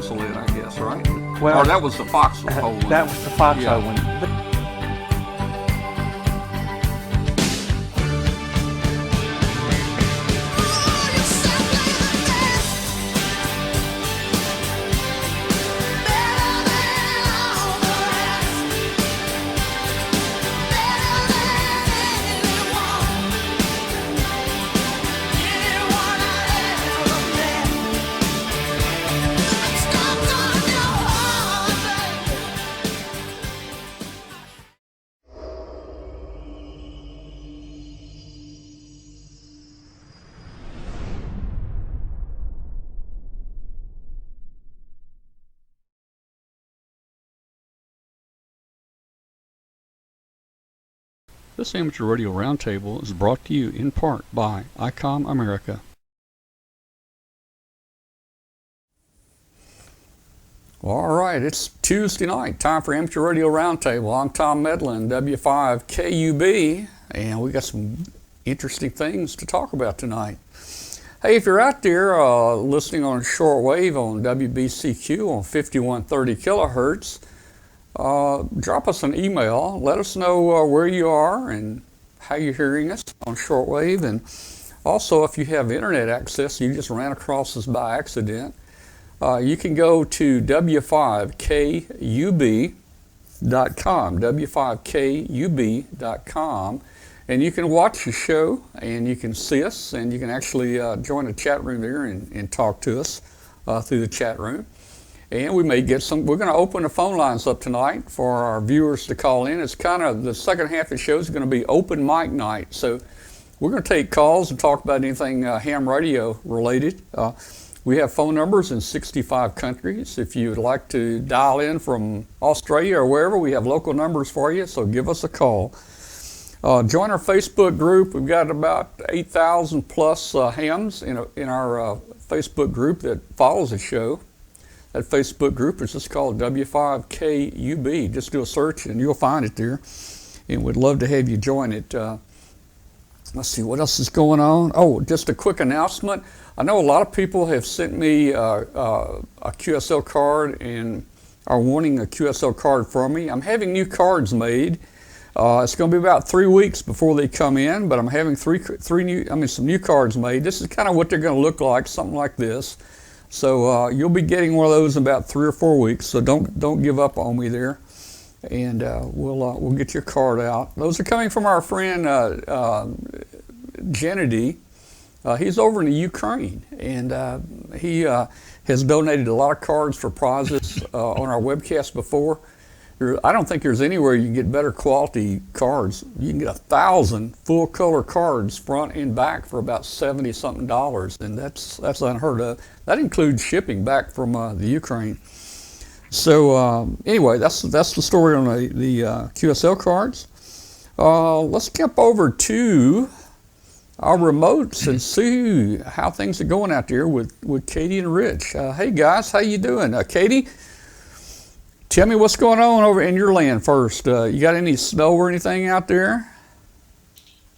pencil in, I guess, right? Well, or that was the foxhole one. That was the foxhole one. This Amateur Radio Roundtable is brought to you in part by Icom America. All right, it's Tuesday night, time for Amateur Radio Roundtable. I'm Tom Medlin, W2VU, and we got some interesting things to talk about tonight. Hey, if you're out there listening on shortwave on WBCQ on 5130 kilohertz, drop us an email. Let us know where you are and how you're hearing us on shortwave. And also, if you have internet access, you just ran across us by accident, you can go to W5KUB.com, W5KUB.com, and you can watch the show, and you can see us, and you can actually join the chat room there and talk to us through the chat room. And we may get some, we're going to open the phone lines up tonight for our viewers to call in. It's kind of, the second half of the show is going to be open mic night. So we're going to take calls and talk about anything ham radio related. We have phone numbers in 65 countries. If you would like to dial in from Australia or wherever, we have local numbers for you, so give us a call. Join our Facebook group. We've got about 8,000 plus hams in our Facebook group that follows the show. That Facebook group is just called W5KUB. Just do a search and you'll find it there. And we'd love to have you join it. Let's see, what else is going on? Oh, just a quick announcement. I know a lot of people have sent me a QSL card and are wanting a QSL card from me. I'm having new cards made. It's going to be about 3 weeks before they come in, but I'm having some new cards made. This is kind of what they're going to look like, something like this. So you'll be getting one of those in about 3 or 4 weeks. So don't give up on me there, and we'll get your card out. Those are coming from our friend Gennady. He's over in the Ukraine, and he has donated a lot of cards for prizes on our webcast before. I don't think there's anywhere you can get better quality cards. You can get 1,000 full color cards front and back for about $70-something, and that's unheard of. That includes shipping back from the Ukraine. So anyway, that's the story on the QSL cards. Let's jump over to our remotes and see how things are going out there with Katie and Rich. Hey guys, how you doing? Katie, tell me what's going on over in your land first. You got any snow or anything out there?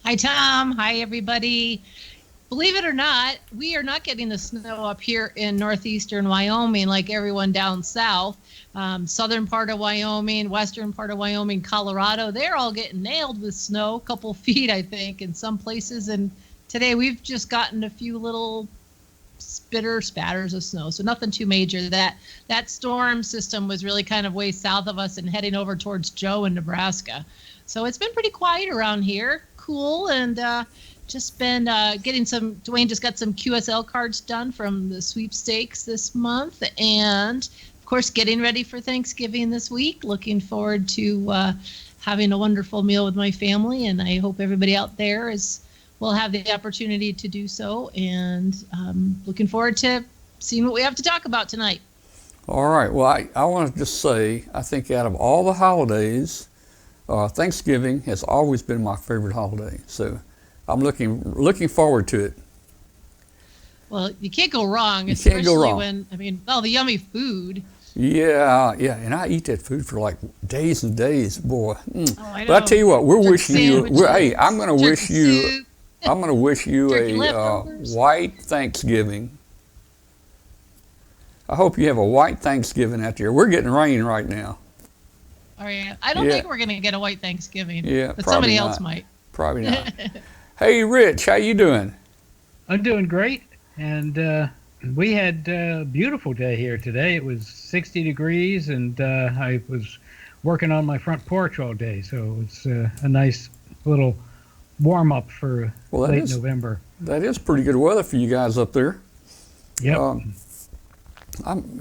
Hi, Tom. Hi, everybody. Believe it or not, we are not getting the snow up here in northeastern Wyoming like everyone down south. Southern part of Wyoming, western part of Wyoming, Colorado, they're all getting nailed with snow, a couple feet, I think, in some places. And today we've just gotten a few little spatters of snow, so nothing too major. That storm system was really kind of way south of us and heading over towards Joe in Nebraska. So it's been pretty quiet around here, cool, and just been getting some, Dwayne just got some QSL cards done from the sweepstakes this month, and of course getting ready for Thanksgiving this week. Looking forward to having a wonderful meal with my family, and I hope everybody out there will have the opportunity to do so, and looking forward to seeing what we have to talk about tonight. All right, well, I want to just say, I think out of all the holidays, Thanksgiving has always been my favorite holiday, so I'm looking forward to it. Well, you can't go wrong, especially when, the yummy food. Yeah, and I eat that food for like days and days, boy. Oh, I know. But I tell you what, we're wishing you, hey, I'm going to wish you a white Thanksgiving. I hope you have a white Thanksgiving out there. We're getting rain right now. Oh, yeah. I don't think we're going to get a white Thanksgiving. Yeah, but probably somebody not. else might. Probably not. Hey, Rich, how you doing? I'm doing great, and we had a beautiful day here today. It was 60 degrees, and I was working on my front porch all day, so it was a nice little warm-up for late November. That is pretty good weather for you guys up there. Yep. I'm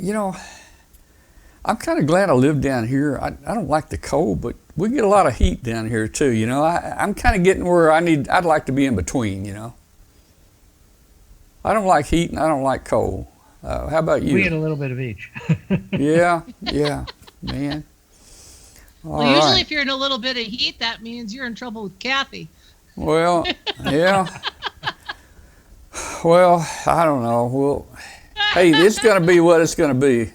kind of glad I live down here. I don't like the cold, but we get a lot of heat down here too. I'm kind of getting where I'd like to be in between. I don't like heat and I don't like cold. How about you? We get a little bit of each. Yeah, man. Well, usually if you're in a little bit of heat, that means you're in trouble with Kathy. Well, yeah. Well, I don't know. Well, hey, it's going to be what it's going to be,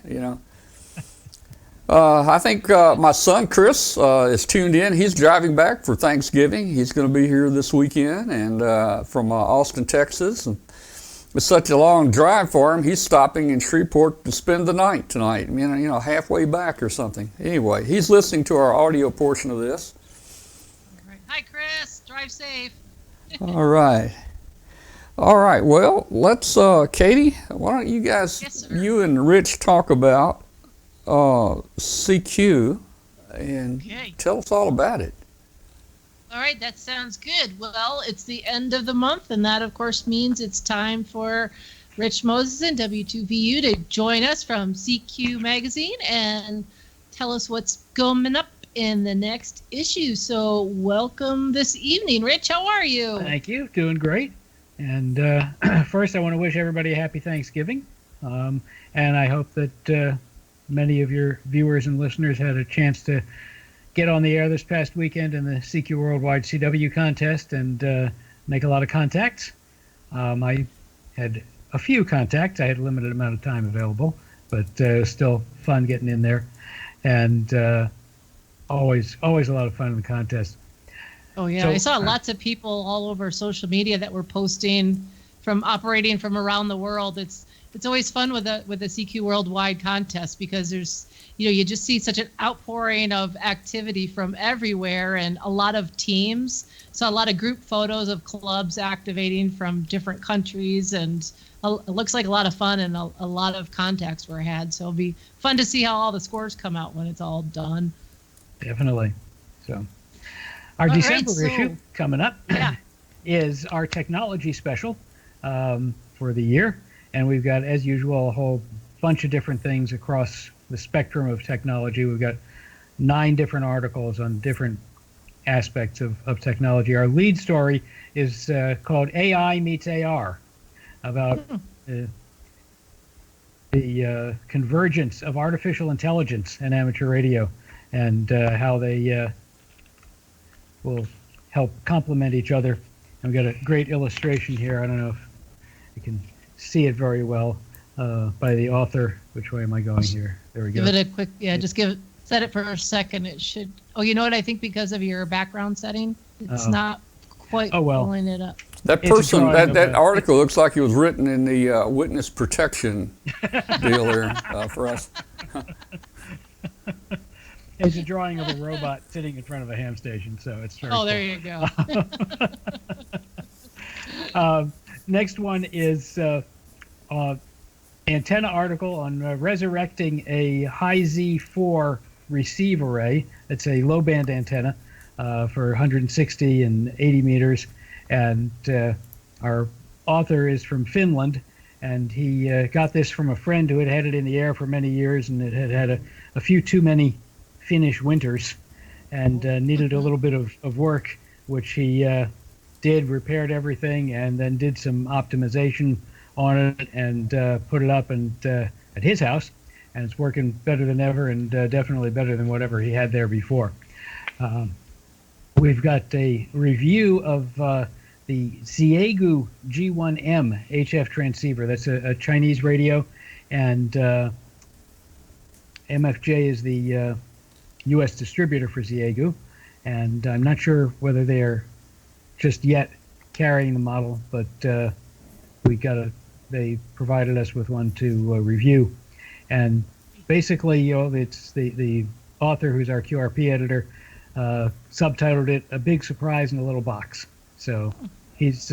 I think my son Chris is tuned in. He's driving back for Thanksgiving. He's going to be here this weekend, and from Austin, Texas. And it's such a long drive for him. He's stopping in Shreveport to spend the night tonight. Halfway back or something. Anyway, he's listening to our audio portion of this. All right. Hi, Chris. Drive safe. All right. Well, let's, Katie, why don't you guys, you and Rich talk about CQ and tell us all about it. All right, that sounds good. Well, it's the end of the month, and that, of course, means it's time for Rich Moses and W2VU to join us from CQ Magazine and tell us what's coming up in the next issue. So welcome this evening. Rich, how are you? Thank you. Doing great. And first, I want to wish everybody a happy Thanksgiving. And I hope that many of your viewers and listeners had a chance to get on the air this past weekend in the CQ Worldwide CW contest and make a lot of contacts. I had a few contacts. I had a limited amount of time available, but it was still fun getting in there. And always a lot of fun in the contest. Oh, yeah. I saw lots of people all over social media that were posting from operating from around the world. It's always fun with a CQ Worldwide contest because there's, you just see such an outpouring of activity from everywhere and a lot of teams. So a lot of group photos of clubs activating from different countries, and it looks like a lot of fun, and a lot of contacts were had. So it'll be fun to see how all the scores come out when it's all done. Definitely. So our December issue coming up is our technology special for the year. And we've got, as usual, a whole bunch of different things across the spectrum of technology. We've got 9 different articles on different aspects of technology. Our lead story is called AI Meets AR, about the convergence of artificial intelligence and amateur radio, and how they will help complement each other. And we've got a great illustration here. I don't know if you can see it very well, by the author. Which way am I going here? There we go. Give it a quick, just set it for a second. It should, you know what? I think because of your background setting, it's not quite pulling it up. That person, that article looks like it was written in the witness protection deal there for us. It's a drawing of a robot sitting in front of a ham station, so it's very cool. There you go. Next one is antenna article on resurrecting a high Z4 receive array. It's a low band antenna for 160 and 80 meters. And our author is from Finland, and he got this from a friend who had had it in the air for many years, and it had had a few too many Finnish winters and needed a little bit of work, which he did, repaired everything, and then did some optimization on it and put it up and at his house, and it's working better than ever, and definitely better than whatever he had there before. We've got a review of the Xiegu G1M HF transceiver. That's a Chinese radio, and MFJ is the U.S. distributor for Xiegu, and I'm not sure whether they are just yet carrying the model, but they provided us with one to review. And basically, it's the author, who's our QRP editor, subtitled it "A Big Surprise in a Little Box." So he's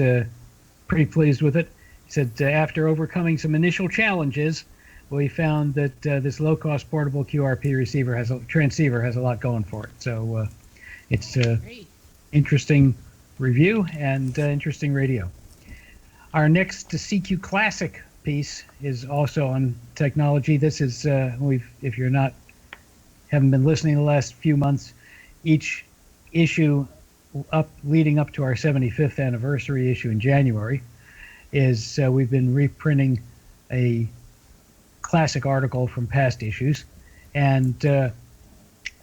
pretty pleased with it. He said, after overcoming some initial challenges, we found that this low-cost portable QRP transceiver has a lot going for it. So it's interesting review and interesting radio. Our next CQ Classic piece is also on technology. This is if you're haven't been listening the last few months, each issue leading up to our 75th anniversary issue in January is we've been reprinting a classic article from past issues, and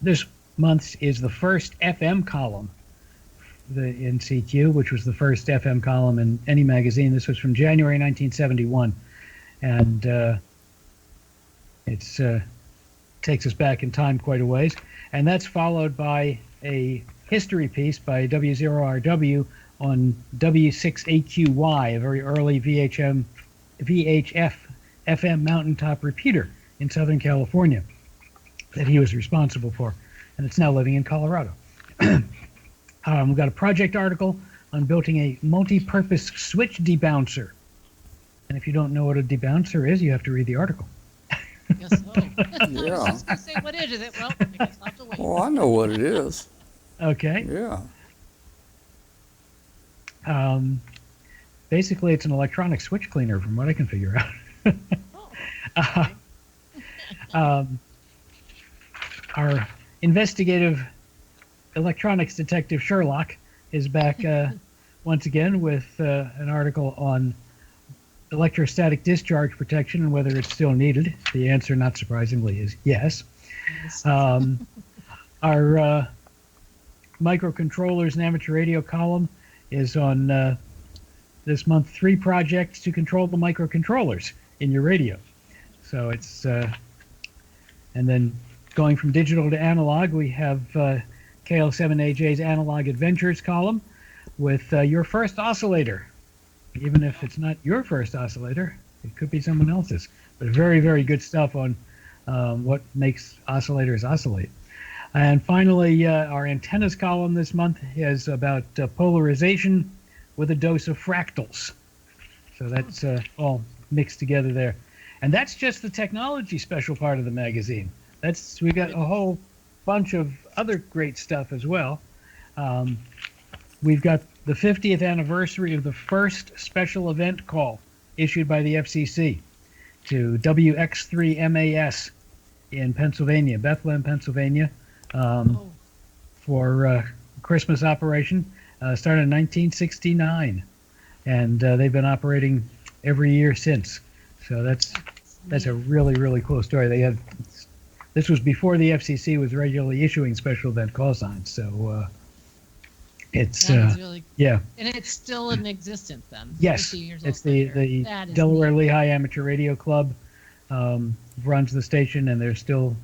this month's is the first FM column in CQ, which was the first FM column in any magazine. This was from January 1971, and it's takes us back in time quite a ways. And that's followed by a history piece by W0RW on W6AQY, a very early VHF FM mountaintop repeater in Southern California that he was responsible for, and it's now living in Colorado. We've got a project article on building a multi-purpose switch debouncer. And if you don't know what a debouncer is, you have to read the article. Yes, so. Yeah. I was going to say, what is it? Well, I guess I'll have to wait. Oh, I know what it is. Okay. Yeah. Basically, it's an electronic switch cleaner, from what I can figure out. Oh, okay. Our investigative electronics detective Sherlock is back once again with an article on electrostatic discharge protection and whether it's still needed. The answer, not surprisingly, is yes. Our microcontrollers and amateur radio column is on this month 3 projects to control the microcontrollers in your radio. So it's and then going from digital to analog, we have KL7AJ's Analog Adventures column with your first oscillator. Even if it's not your first oscillator, it could be someone else's. But very, very good stuff on what makes oscillators oscillate. And finally, our antennas column this month is about polarization with a dose of fractals. So that's all mixed together there. And that's just the technology special part of the magazine. We got a whole bunch of other great stuff as well. We've got the 50th anniversary of the first special event call issued by the FCC to WX3MAS in Pennsylvania, Bethlehem, Pennsylvania, for Christmas operation. Started in 1969, and they've been operating every year since. So that's a really, really cool story. This was before the FCC was regularly issuing special event call signs. So it's really, yeah, and it's still in existence then. Yes, 50 years it's old the later. Delaware Lehigh Amateur Radio Club runs the station, and they're still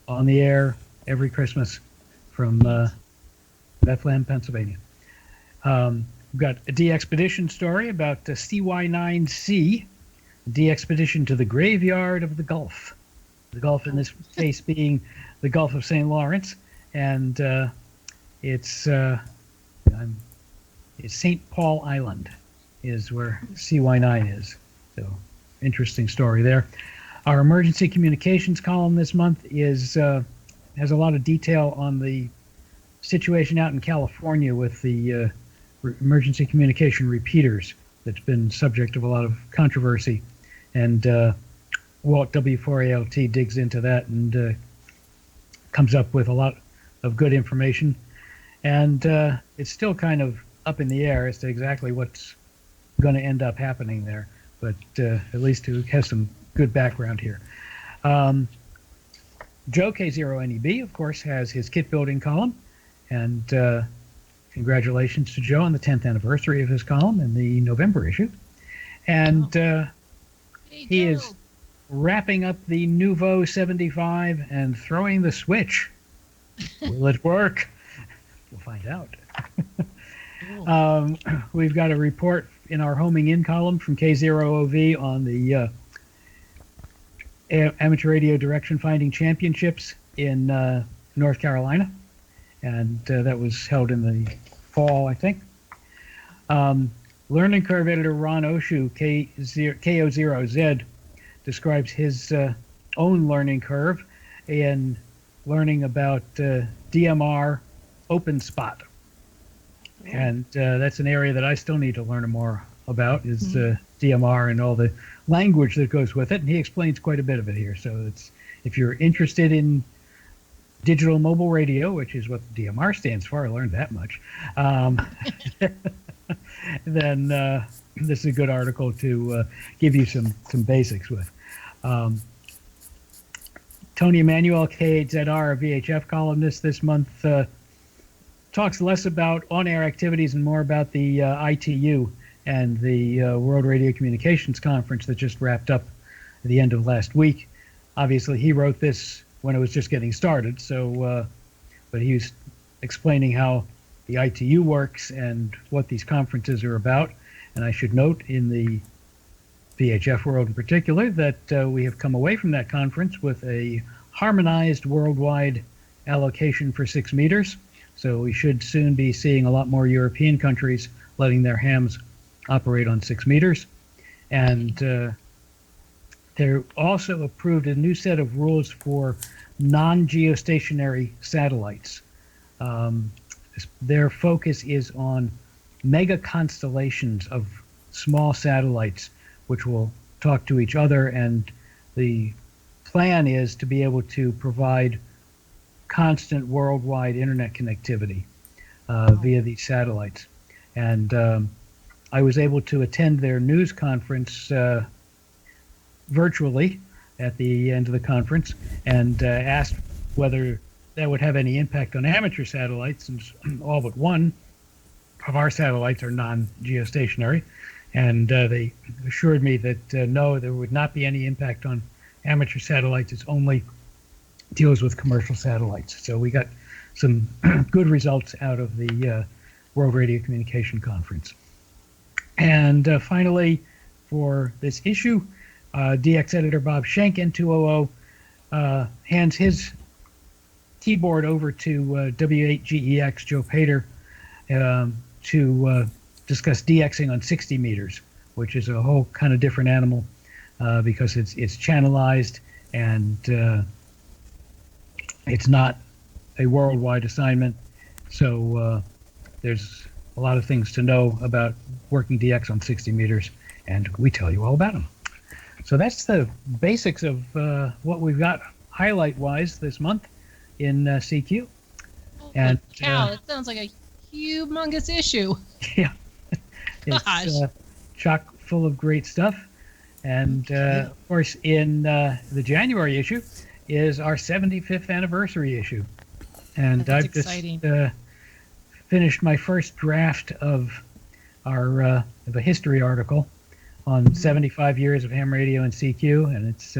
on the air every Christmas from Bethlehem, Pennsylvania. We've got a D-Expedition story about the CY9C, D-Expedition to the graveyard of the Gulf. The Gulf in this case being the Gulf of St. Lawrence, and it's St. Paul Island is where CY9 is. So interesting story there. Our emergency communications column this month has a lot of detail on the situation out in California with the emergency communication repeaters that's been subject of a lot of controversy. And Walt W4ALT digs into that and comes up with a lot of good information. And it's still kind of up in the air as to exactly what's going to end up happening there. But at least it has some good background here. Joe K0NEB, of course, has his kit building column. And congratulations to Joe on the 10th anniversary of his column in the November issue. And he is wrapping up the Nouveau 75 and throwing the switch. Will it work? We'll find out. We've got a report in our homing in column from K0OV on the Amateur Radio Direction Finding Championships in North Carolina, and that was held in the fall, I think. Learning Curve editor Ron Oshu, KO0Z, describes his own learning curve in learning about DMR OpenSpot. And that's an area that I still need to learn more about, is DMR and all the language that goes with it. And he explains quite a bit of it here. So if you're interested in digital mobile radio, which is what DMR stands for, I learned that much, then this is a good article to give you some basics with. Tony Emanuel, K8ZR, a VHF columnist this month, talks less about on-air activities and more about the ITU and the World Radio Communications Conference that just wrapped up at the end of last week. Obviously, he wrote this when it was just getting started, so but he was explaining how the ITU works and what these conferences are about. And I should note, in the VHF world in particular, that we have come away from that conference with a harmonized worldwide allocation for 6 meters. So we should soon be seeing a lot more European countries letting their hams operate on 6 meters. And they're also approved a new set of rules for non-geostationary satellites. Their focus is on mega constellations of small satellites which will talk to each other, and the plan is to be able to provide constant worldwide internet connectivity via these satellites. And I was able to attend their news conference virtually at the end of the conference, and asked whether that would have any impact on amateur satellites, since all but one of our satellites are non-geostationary. And they assured me that no, there would not be any impact on amateur satellites. It's only deals with commercial satellites. So we got some good results out of the World Radio Communication Conference. And finally, for this issue, DX editor Bob Schenk, N200, hands his keyboard over to W8GEX Joe Pater to discuss DXing on 60 meters, which is a whole kind of different animal because it's channelized, and it's not a worldwide assignment. So there's a lot of things to know about working DX on 60 meters, and we tell you all about them. So that's the basics of what we've got highlight-wise this month in CQ. And cow, that sounds like a humongous issue. Yeah, it's chock full of great stuff. And of course, in the January issue is our 75th anniversary issue. And That's I've exciting. just finished my first draft of our of a history article on 75 years of ham radio and CQ, and it's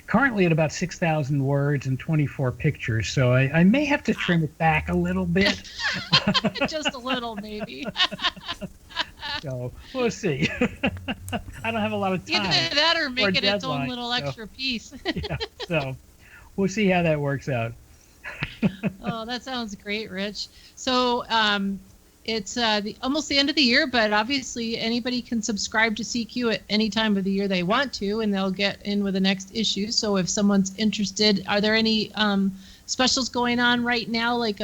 currently at about 6,000 words and 24 pictures. So I may have to trim it back a little bit. Just a little, maybe. So we'll see. I don't have a lot of time. Either that or make it its own deadline, little so. extra piece. Yeah, so we'll see how that works out. Oh, that sounds great, Rich. So it's almost the end of the year, but obviously anybody can subscribe to CQ at any time of the year they want to, and they'll get in with the next issue. So if someone's interested, are there any specials going on right now? Like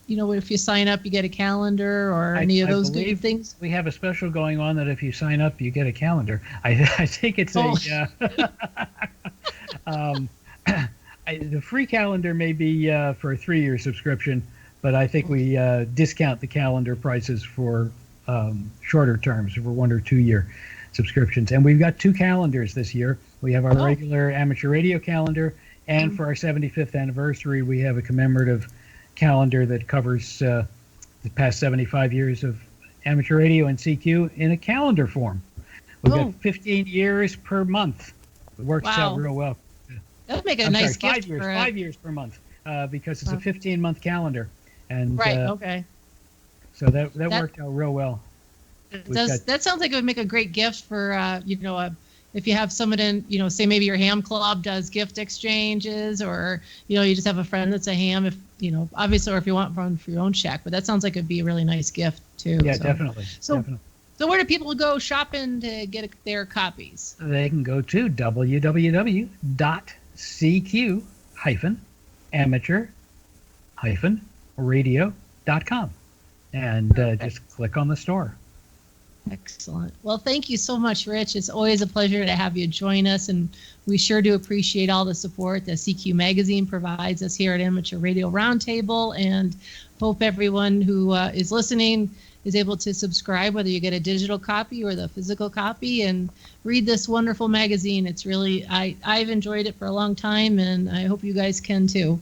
if you sign up, you get a calendar, or any of those good things? We have a special going on that if you sign up, you get a calendar. I think it's the free calendar may be for a 3-year subscription, but I think we discount the calendar prices for shorter terms, for 1 or 2 year subscriptions. And we've got 2 calendars this year. We have our regular amateur radio calendar, and for our 75th anniversary, we have a commemorative calendar that covers the past 75 years of amateur radio and CQ in a calendar form. We've got 15 years per month. It works out real well. That would make a nice gift. 5 years, 5 years per month, because it's a 15-month calendar. And okay. So that worked out real well. That sounds like it would make a great gift for a if you have someone in, say maybe your ham club does gift exchanges, or, you just have a friend that's a ham, if, obviously, or if you want one for your own shack, but that sounds like it'd be a really nice gift too. Yeah, so. definitely. So, definitely. So where do people go shopping to get their copies? They can go to www.cq-amateur-radio.com and just click on the store. Excellent. Well, thank you so much, Rich. It's always a pleasure to have you join us, and we sure do appreciate all the support that CQ Magazine provides us here at Amateur Radio Roundtable, and hope everyone who is listening is able to subscribe, whether you get a digital copy or the physical copy, and read this wonderful magazine. It's really, I've enjoyed it for a long time, and I hope you guys can too.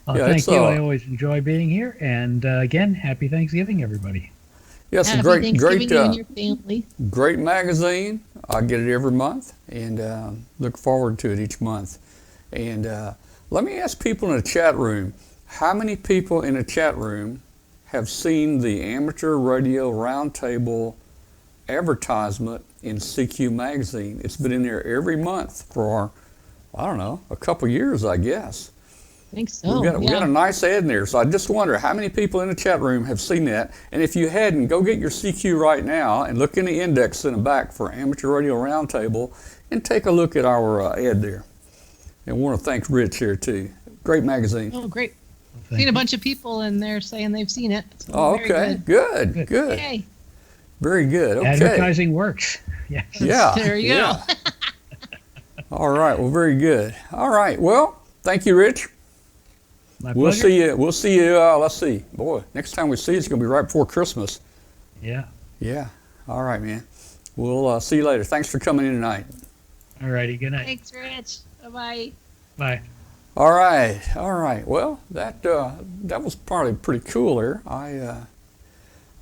Thank you. I always enjoy being here, and again, happy Thanksgiving, everybody. Yes, Happy great Thanksgiving to you and your family. Great magazine. I get it every month, and look forward to it each month. And let me ask people in the chat room, how many people in the chat room have seen the Amateur Radio Roundtable advertisement in CQ Magazine? It's been in there every month for, I don't know, a couple years, I guess. I think so. We got a nice ad in there, so I just wonder how many people in the chat room have seen that. And if you hadn't, go get your CQ right now and look in the index in the back for Amateur Radio Roundtable and take a look at our ad there. And I want to thank Rich here too. Great magazine. Oh, great. Seen a bunch of people in there saying they've seen it. So okay. Good. Okay. Very good. Okay. Advertising works. Yes. Yeah. There you go. All right. Well, very good. All right. Well, thank you, Rich. My We'll pleasure. see you. We'll see you. Let's see. Boy, next time we see you, it's going to be right before Christmas. Yeah. Yeah. All right, man. We'll see you later. Thanks for coming in tonight. All righty. Good night. Thanks, Rich. Bye-bye. Bye. All right. All right. Well, that was probably pretty cool there. I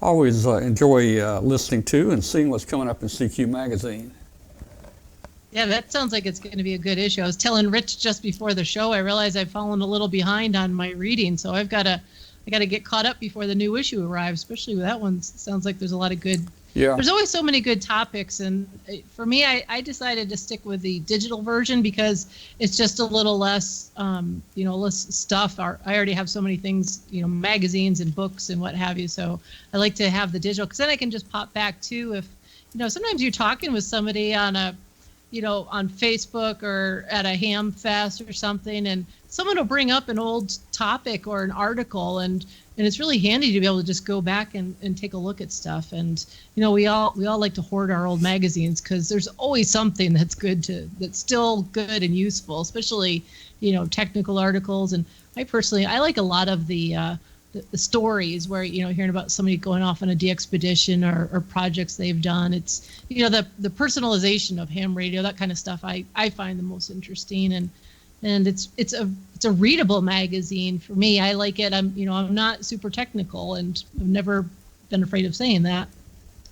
always enjoy listening to and seeing what's coming up in CQ Magazine. Yeah, that sounds like it's going to be a good issue. I was telling Rich just before the show, I realized I've fallen a little behind on my reading, so I got to get caught up before the new issue arrives, especially with that one. Sounds like there's a lot of good. Yeah. There's always so many good topics, and for me, I decided to stick with the digital version because it's just a little less, less stuff. I already have so many things, magazines and books and what have you. So I like to have the digital because then I can just pop back too. If sometimes you're talking with somebody on on Facebook or at a ham fest or something, and someone will bring up an old topic or an article, and it's really handy to be able to just go back and take a look at stuff. And we all like to hoard our old magazines because there's always something that's still good and useful, especially technical articles. And I like a lot of the stories where hearing about somebody going off on a de-expedition or projects they've done. It's the personalization of ham radio, that kind of stuff I find the most interesting, and it's a readable magazine for me. I like it. I'm not super technical, and I've never been afraid of saying that.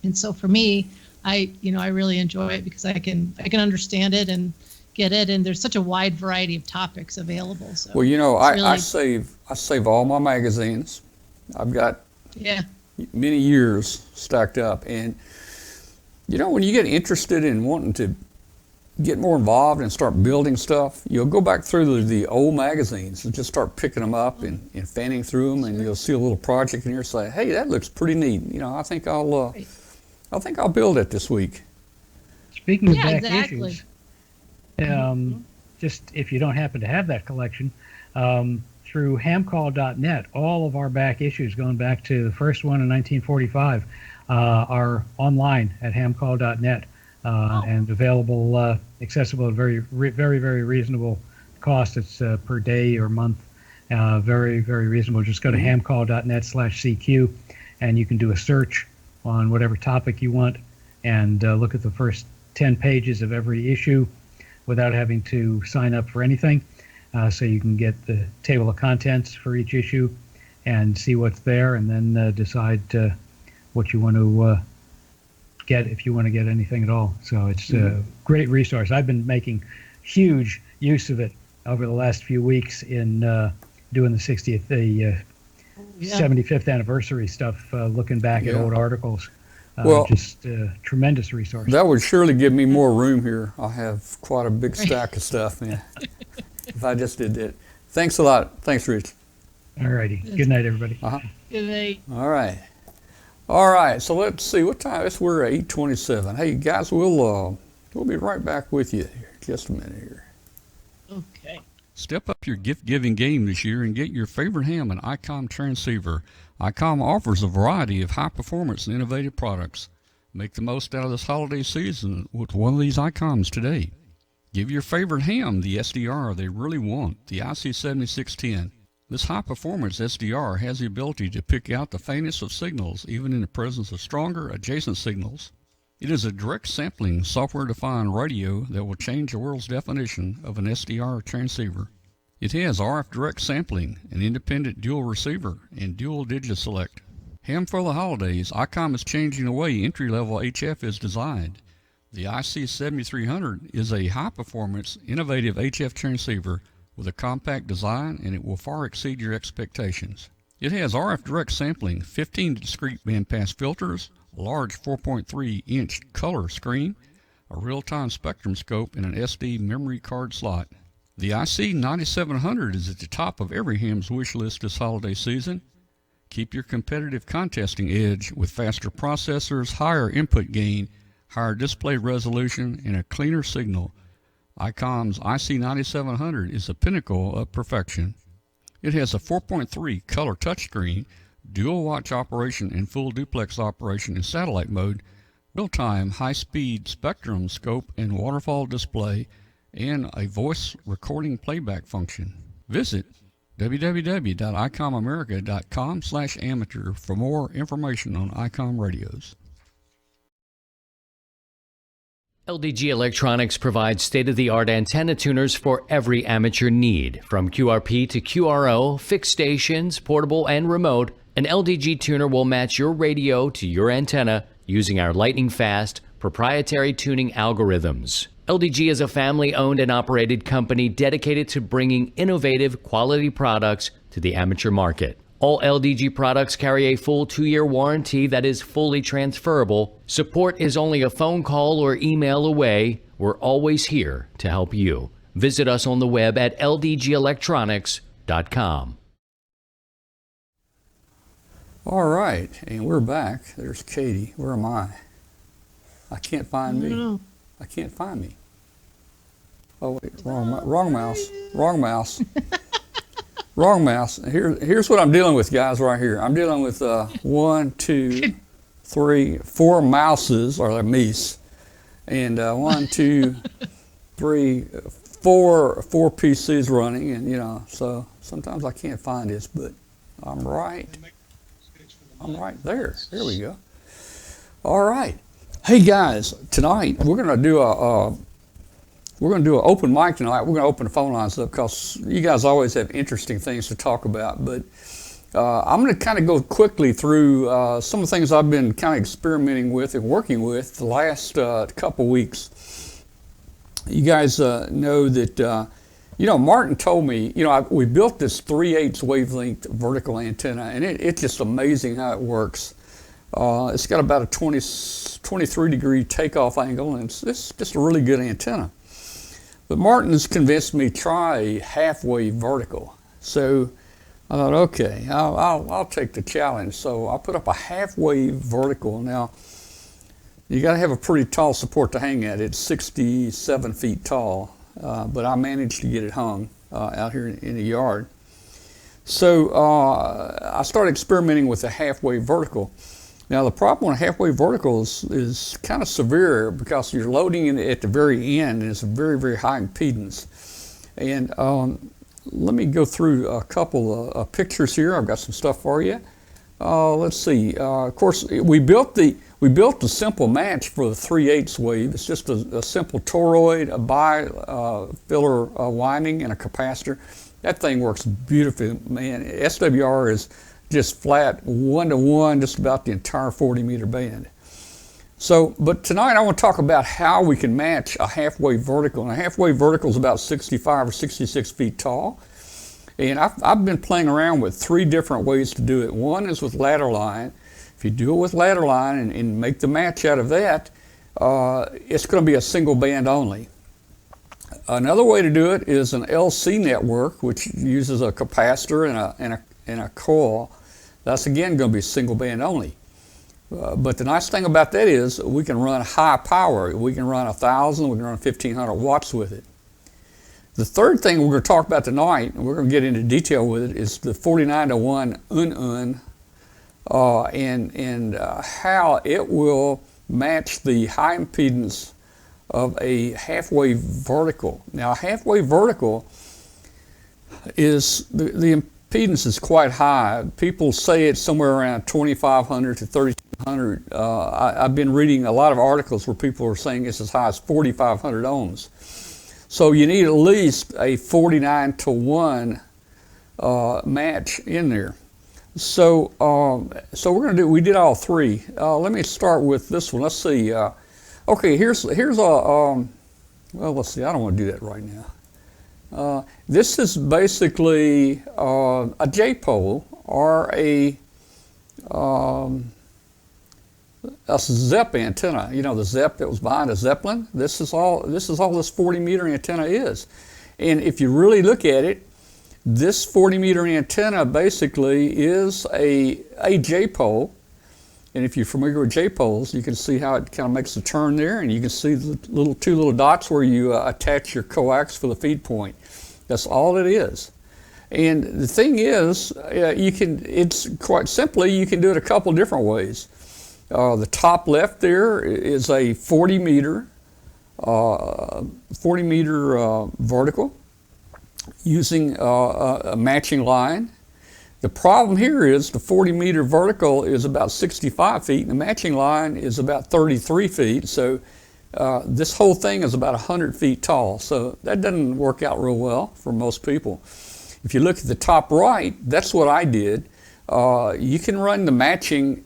And so for me, I really enjoy it because I can understand it and get it, and there's such a wide variety of topics available. So well, I save all my magazines. I've got many years stacked up, and when you get interested in wanting to get more involved and start building stuff, you'll go back through the old magazines and just start picking them up and fanning through them, and you'll see a little project in here and say, hey, that looks pretty neat. I think I'll build it this week. Speaking of back issues, just if you don't happen to have that collection, through hamcall.net, all of our back issues going back to the first one in 1945 are online at hamcall.net and available, accessible at very, very, very reasonable cost. It's per day or month, very, very reasonable. Just go to hamcall.net/CQ, and you can do a search on whatever topic you want and look at the first 10 pages of every issue without having to sign up for anything. So you can get the table of contents for each issue and see what's there, and then decide what you want to get, if you want to get anything at all. So it's a great resource. I've been making huge use of it over the last few weeks in doing the 75th anniversary stuff, looking back at old articles. Well, just tremendous resource. that would surely give me more room here. I have quite a big stack of stuff, man. If I just did that. Thanks a lot. Thanks, Rich. All righty. Good night, everybody. Good night. All right. All right. So let's see what time. We're at 8:27. Hey guys, we'll be right back with you here. Just a minute here. Okay. Step up your gift-giving game this year and get your favorite ham an Icom transceiver. Icom offers a variety of high-performance and innovative products. Make the most out of this holiday season with one of these Icoms today. Give your favorite ham the SDR they really want, the IC7610. This high-performance SDR has the ability to pick out the faintest of signals, even in the presence of stronger adjacent signals. It is a direct sampling, software-defined radio that will change the world's definition of an SDR transceiver. It has RF direct sampling, an independent dual receiver, and dual digit select. Ham for the holidays, Icom is changing the way entry-level HF is designed. The IC7300 is a high-performance, innovative HF transceiver with a compact design, and it will far exceed your expectations. It has RF direct sampling, 15 discrete bandpass filters, a large 4.3-inch color screen, a real-time spectrum scope, and an SD memory card slot. The IC9700 is at the top of every ham's wish list this holiday season. Keep your competitive contesting edge with faster processors, higher input gain, higher display resolution, and a cleaner signal. Icom's IC9700 is the pinnacle of perfection. It has a 4.3 color touchscreen, dual watch operation and full duplex operation in satellite mode, real-time high-speed spectrum scope and waterfall display, and a voice recording playback function. Visit www.icomamerica.com/amateur for more information on Icom radios. LDG Electronics provides state-of-the-art antenna tuners for every amateur need. From QRP to QRO, fixed stations, portable and remote, an LDG tuner will match your radio to your antenna using our lightning-fast, proprietary tuning algorithms. LDG is a family-owned and operated company dedicated to bringing innovative, quality products to the amateur market. All LDG products carry a full 2-year warranty that is fully transferable. Support is only a phone call or email away. We're always here to help you. Visit us on the web at ldgelectronics.com. All right, and we're back. There's Katie. Where am I? I can't find me. I can't find me. Oh wait, wrong mouse. Wrong mouse. Wrong mouse. Here's what I'm dealing with, guys. Right here, I'm dealing with 1, 2, 3, 4 mouses, or mice, and 1, 2, 3, 4 PCs running, and so sometimes I can't find this, but I'm right there. There we go. All right. Hey guys, tonight we're gonna do an open mic tonight. We're gonna open the phone lines up because you guys always have interesting things to talk about. But I'm gonna kind of go quickly through some of the things I've been kind of experimenting with and working with the last couple weeks. You guys know that Martin told me we built this 3/8 wavelength vertical antenna, and it's just amazing how it works. It's got about a 23 degree takeoff angle, and it's just a really good antenna. But Martin has convinced me to try a halfway vertical. So I thought, okay, I'll take the challenge. So I put up a halfway vertical. Now, you got to have a pretty tall support to hang at. It's 67 feet tall, but I managed to get it hung out here in the yard. So I started experimenting with a halfway vertical. Now the problem with halfway verticals is kind of severe because you're loading it at the very end, and it's a very, very high impedance. And let me go through a couple of pictures here. I've got some stuff for you. Let's see. Of course, we built the simple match for the 3/8 wave. It's just a simple toroid, a bi-filler winding, and a capacitor. That thing works beautifully, man. SWR is just flat 1-to-1, just about the entire 40-meter band. So, but tonight I want to talk about how we can match a halfway vertical. And a halfway vertical is about 65 or 66 feet tall. And I've been playing around with 3 different ways to do it. One is with ladder line, If you do it with ladder line and make the match out of that, it's going to be a single band only. Another way to do it is an LC network, which uses a capacitor and a coil. That's again going to be single band only. But the nice thing about that is we can run high power. We can run 1,000, we can run 1,500 watts with it. The third thing we're going to talk about tonight, and we're going to get into detail with it, is the 49-to-1 UN and how it will match the high impedance of a half-wave vertical. Now, half-wave vertical is, the impedance is quite high. People say it's somewhere around 2,500 to 3,200. I've been reading a lot of articles where people are saying it's as high as 4,500 ohms. So you need at least a 49-to-1 match in there. So we're going to do, we did all three. Let me start with this one. Let's see. Okay, here's a, well, let's see, I don't want to do that right now. This is basically a J-pole or a ZEP antenna. You know, the ZEP that was behind a Zeppelin? This is all this 40-meter antenna is. And if you really look at it, this 40-meter antenna basically is a J-pole. And if you're familiar with J-poles, you can see how it kind of makes a turn there, and you can see the two little dots where you attach your coax for the feed point. That's all it is. And the thing is, it's quite simply, you can do it a couple different ways. The top left there is a 40-meter vertical using a matching line. The problem here is the 40-meter vertical is about 65 feet, and the matching line is about 33 feet. So this whole thing is about 100 feet tall. So that doesn't work out real well for most people. If you look at the top right, that's what I did. You can run the matching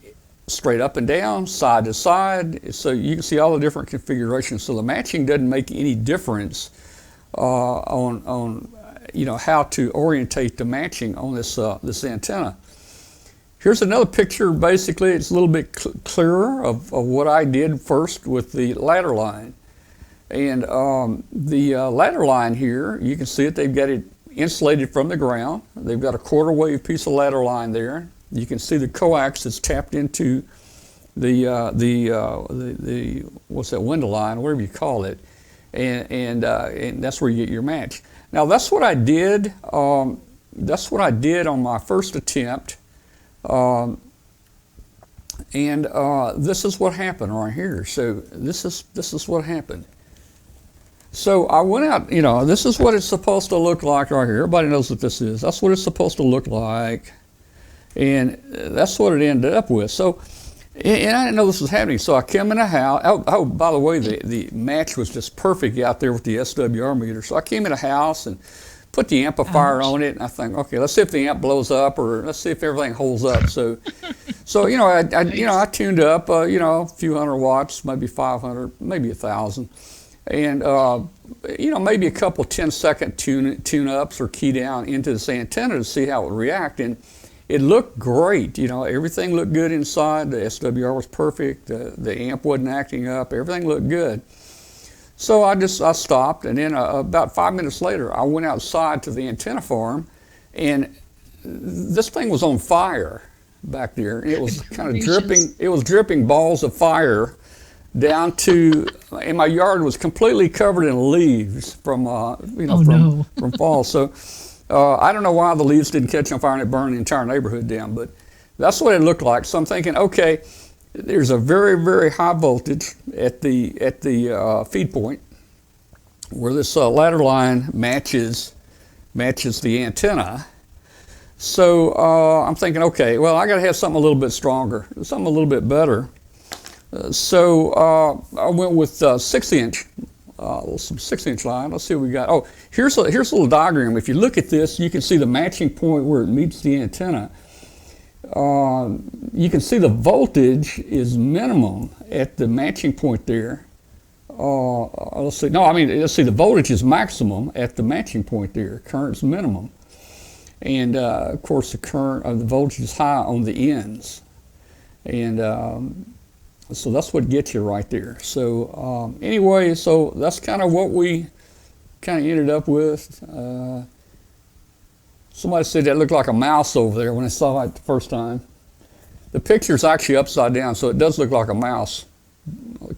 straight up and down, side to side, so you can see all the different configurations. So the matching doesn't make any difference on you know, how to orientate the matching on this this antenna. Here's another picture. Basically, it's a little bit clearer of what I did first with the ladder line. And the ladder line here, you can see it. They've got it insulated from the ground. They've got a quarter wave piece of ladder line there. You can see the coax that's tapped into the what's that, window line, whatever you call it, and that's where you get your match. Now that's what I did. That's what I did on my first attempt, and this is what happened right here. So this is what happened. So I went out. You know, this is what it's supposed to look like right here. Everybody knows what this is. That's what it's supposed to look like, and that's what it ended up with. So. And I didn't know this was happening, so I came in the house. Oh, by the way, the match was just perfect out there with the SWR meter. So I came in the house and put the amplifier on it, and I think, okay, let's see if the amp blows up, or let's see if everything holds up. So you know, I tuned up, you know, a few hundred watts, maybe 500, maybe 1,000, and you know, maybe a couple 10-second tune-ups or key down into this antenna to see how it would react. And it looked great, you know, everything looked good inside. The SWR was perfect, the amp wasn't acting up, everything looked good. So I stopped, and then about 5 minutes later, I went outside to the antenna farm, and this thing was on fire back there. It was kind of dripping, it was dripping balls of fire down to, and my yard was completely covered in leaves from, you know, from fall. So. I don't know why the leaves didn't catch on fire and it burned the entire neighborhood down, but that's what it looked like. So I'm thinking, okay, there's a very, very high voltage at the feed point where this ladder line matches the antenna. So I'm thinking, okay, well, I got to have something a little bit stronger, something a little bit better. So I went with 6-inch. Some 6-inch line. Let's see what we got. Oh, here's a little diagram. If you look at this, you can see the matching point where it meets the antenna. You can see the voltage is minimum at the matching point there. Let's see. No, I mean, let's see. The voltage is maximum at the matching point there. Current's minimum, and of course the voltage is high on the ends. And so that's what gets you right there. So anyway, so that's kind of what we kind of ended up with. Somebody said that looked like a mouse over there when I saw it the first time. The picture's actually upside down, so it does look like a mouse,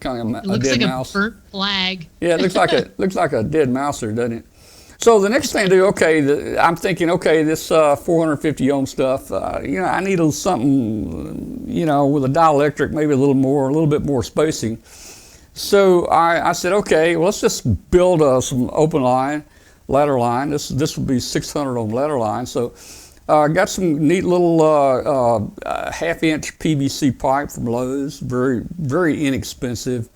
kind of It looks dead like mouse. a burnt flag. Yeah, it looks like a dead mouse there, doesn't it? So the next thing to do, okay, I'm thinking, okay, this 450 ohm stuff, I need something, with a dielectric, maybe a little bit more spacing. So I said, okay, well, let's just build some open line, ladder line. This would be 600 ohm ladder line. So I got some neat little half-inch PVC pipe from Lowe's, very, very inexpensive,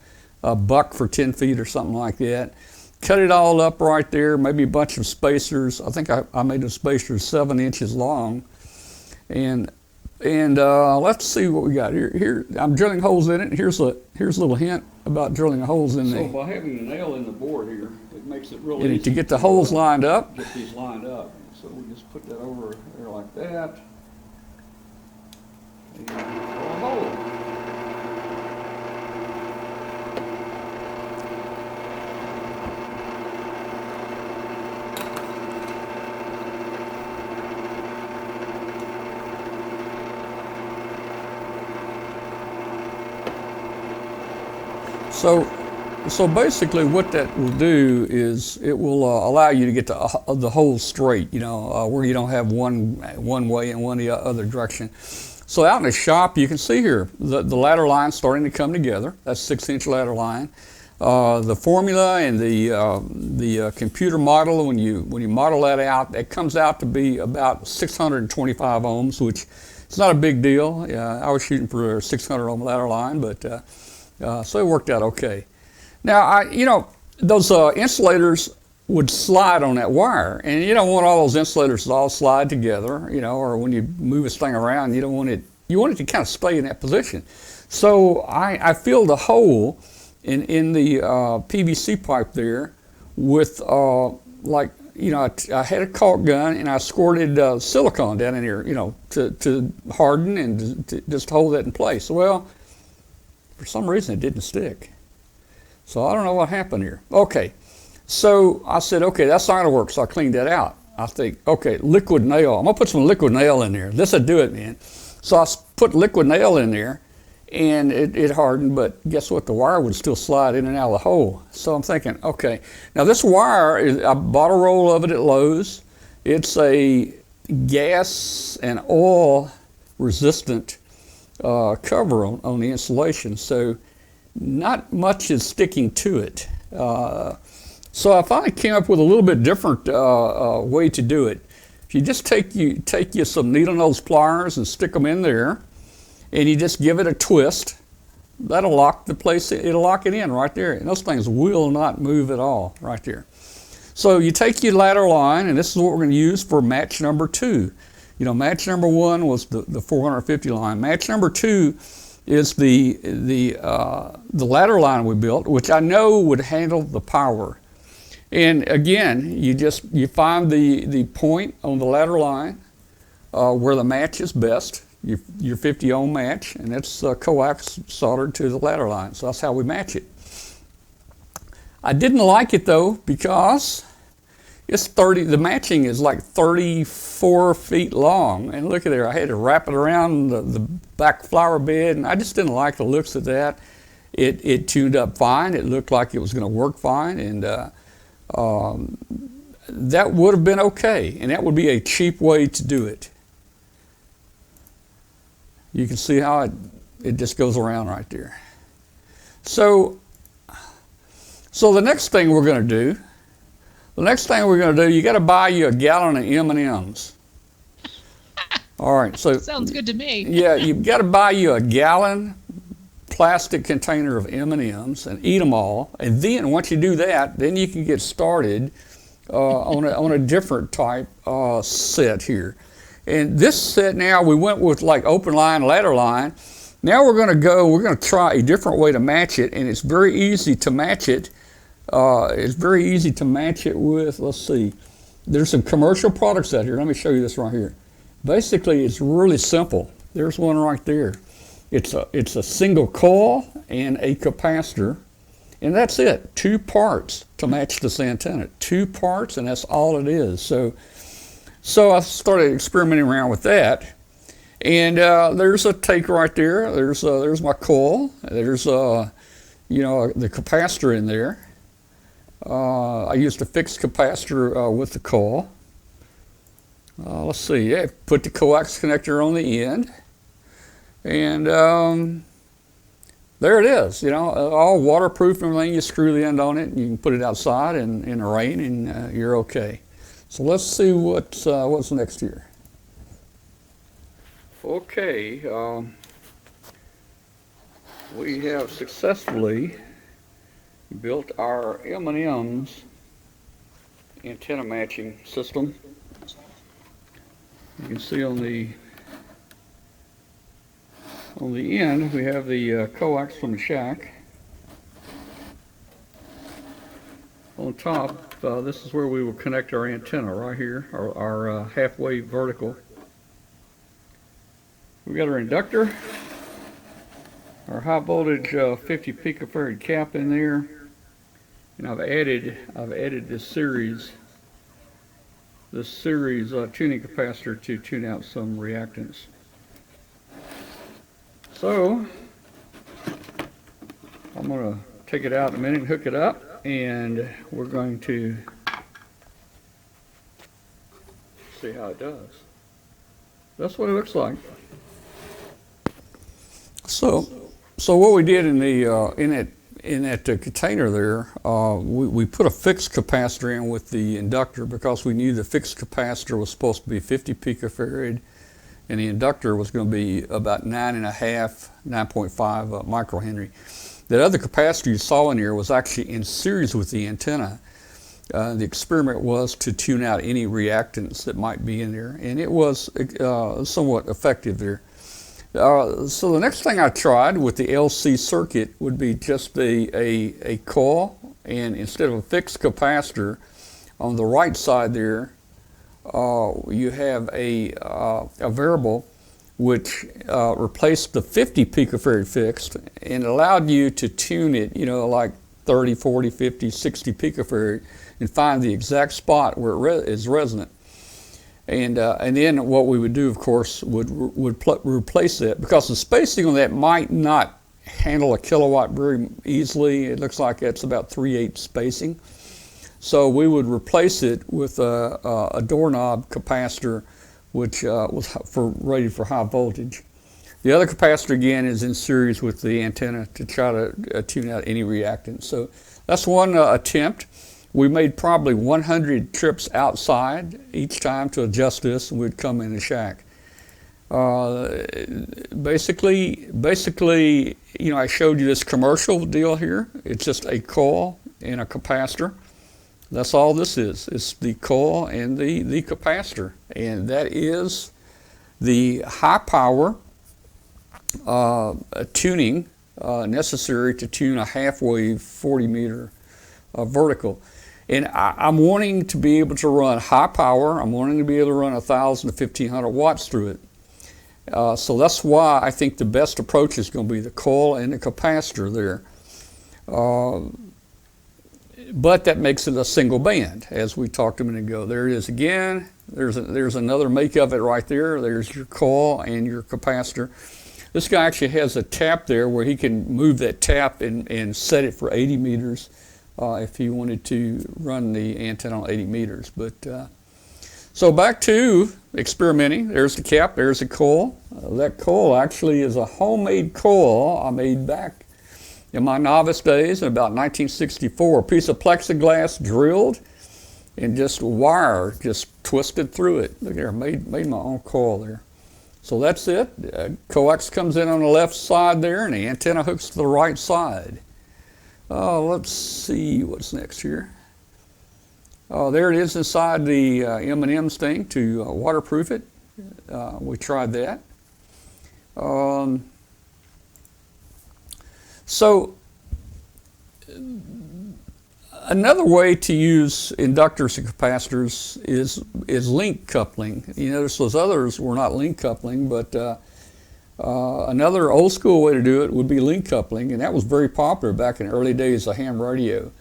a buck for 10 feet or something like that. Cut it all up right there, maybe a bunch of spacers. I think I made the spacers 7 inches long. And let's see what we got here. Here I'm drilling holes in it. Here's a little hint about drilling holes in there. So by having a nail in the board here, it makes it really easy to get the holes lined up. Get these lined up. So we just put that over there like that. And drill a hole. So basically what that will do is it will allow you to get the hole straight, where you don't have one way and one the other direction. So out in the shop, you can see here the ladder line starting to come together. That's 6-inch ladder line. The formula and the computer model, when you model that out, it comes out to be about 625 ohms, which is not a big deal. I was shooting for a 600 ohm ladder line, but so it worked out okay. Now, those insulators would slide on that wire, and you don't want all those insulators to all slide together, or when you move this thing around, you want it to kind of stay in that position. So I filled a hole in the PVC pipe there with I had a caulk gun and I squirted silicone down in here, to harden and to just hold that in place. Well, for some reason it didn't stick. So I don't know what happened here. Okay, so I said, okay, that's not gonna work, so I cleaned that out. I think, okay, liquid nail. I'm gonna put some liquid nail in there. This'll do it, man. So I put liquid nail in there and it hardened, but guess what? The wire would still slide in and out of the hole. So I'm thinking, okay, now this wire, I bought a roll of it at Lowe's. It's a gas and oil resistant cover on the insulation, so not much is sticking to it. So I finally came up with a little bit different way to do it. If you just take you some needle nose pliers and stick them in there, and you just give it a twist, that'll lock the place. It'll lock it in right there, and those things will not move at all right there. So you take your ladder line, and this is what we're going to use for match number 2. Match number 1 was the 450 line. Match number 2 is the ladder line we built, which I know would handle the power. And again, you find the point on the ladder line where the match is best, your 50 ohm match, and it's coax soldered to the ladder line. So that's how we match it. I didn't like it though because the matching is like 34 feet long, and look at there, I had to wrap it around the back flower bed, and I just didn't like the looks of that. It tuned up fine, it looked like it was going to work fine, and that would have been okay, and that would be a cheap way to do it. You can see how it just goes around right there. So the next thing we're going to do, you got to buy you a gallon of M&Ms. All right, so Sounds good to me. yeah, you've got to buy you a gallon plastic container of M&Ms and eat them all. And then once you do that, then you can get started on a different type set here. And this set now, we went with like open line, ladder line. Now we're going to try a different way to match it, and it's very easy to match it. With, let's see, there's some commercial products out here. Let me show you this right here. Basically, it's really simple. There's one right there. It's a single coil and a capacitor, and that's it. 2 parts to match this antenna. 2 parts, and that's all it is. So I started experimenting around with that, and there's a take right there. There's my coil. There's the capacitor in there. I used a fixed capacitor with the coil. Let's see. Yeah, put the coax connector on the end. And there it is, all waterproof and everything. You screw the end on it, and you can put it outside in the rain, and you're okay. So let's see what's next here. Okay, we have successfully built our M&M's antenna matching system. You can see on the end, we have the coax from the shack. On top, this is where we will connect our antenna right here, our halfway vertical. We got our inductor, our high voltage 50 picofarad cap in there, and I've added this series tuning capacitor to tune out some reactance. So I'm going to take it out in a minute and hook it up, and we're going to see how it does. That's what it looks like. So what we did in that container there, we put a fixed capacitor in with the inductor because we knew the fixed capacitor was supposed to be 50 picofarad, and the inductor was going to be about 9.5 microhenry. That other capacitor you saw in here was actually in series with the antenna. The experiment was to tune out any reactance that might be in there, and it was somewhat effective there. So the next thing I tried with the LC circuit would be just a coil, and instead of a fixed capacitor, on the right side there, you have a variable which replaced the 50 picofarad fixed and allowed you to tune it, like 30, 40, 50, 60 picofarad, and find the exact spot where it is resonant. And then what we would do, of course, would replace it, because the spacing on that might not handle a kilowatt very easily. It looks like it's about 3/8 spacing. So we would replace it with a doorknob capacitor, which was rated for high voltage. The other capacitor, again, is in series with the antenna to try to tune out any reactance. So that's one attempt. We made probably 100 trips outside each time to adjust this, and we'd come in the shack. Basically, I showed you this commercial deal here. It's just a coil and a capacitor. That's all this is. It's the coil and the capacitor, and that is the high power tuning necessary to tune a half wave 40 meter vertical. And I'm wanting to be able to run high power. I'm wanting to be able to run 1,000 to 1,500 watts through it. So that's why I think the best approach is going to be the coil and the capacitor there. But that makes it a single band, as we talked a minute ago. There it is again. There's another make of it right there. There's your coil and your capacitor. This guy actually has a tap there where he can move that tap and set it for 80 meters if he wanted to run the antenna on 80 meters. But so back to experimenting. There's the cap, there's the coil. That coil actually is a homemade coil I made back in my novice days in about 1964. A piece of plexiglass drilled and just wire just twisted through it. Look there, made my own coil there. So that's it. Coax comes in on the left side there, and the antenna hooks to the right side. Let's see what's next here. There it is inside the M&M's thing to waterproof it. We tried that. So another way to use inductors and capacitors is link coupling. You notice those others were not link coupling, but Another old school way to do it would be link coupling, and that was very popular back in the early days of ham radio.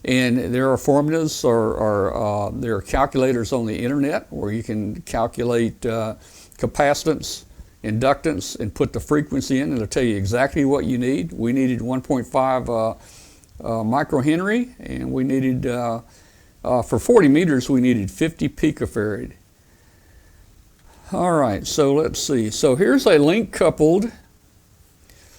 And there are formulas or there are calculators on the internet where you can calculate capacitance, inductance, and put the frequency in, and it'll tell you exactly what you need. We needed 1.5 microhenry, and we needed, for 40 meters, we needed 50 picofarad. All right, so let's see. So here's a link coupled.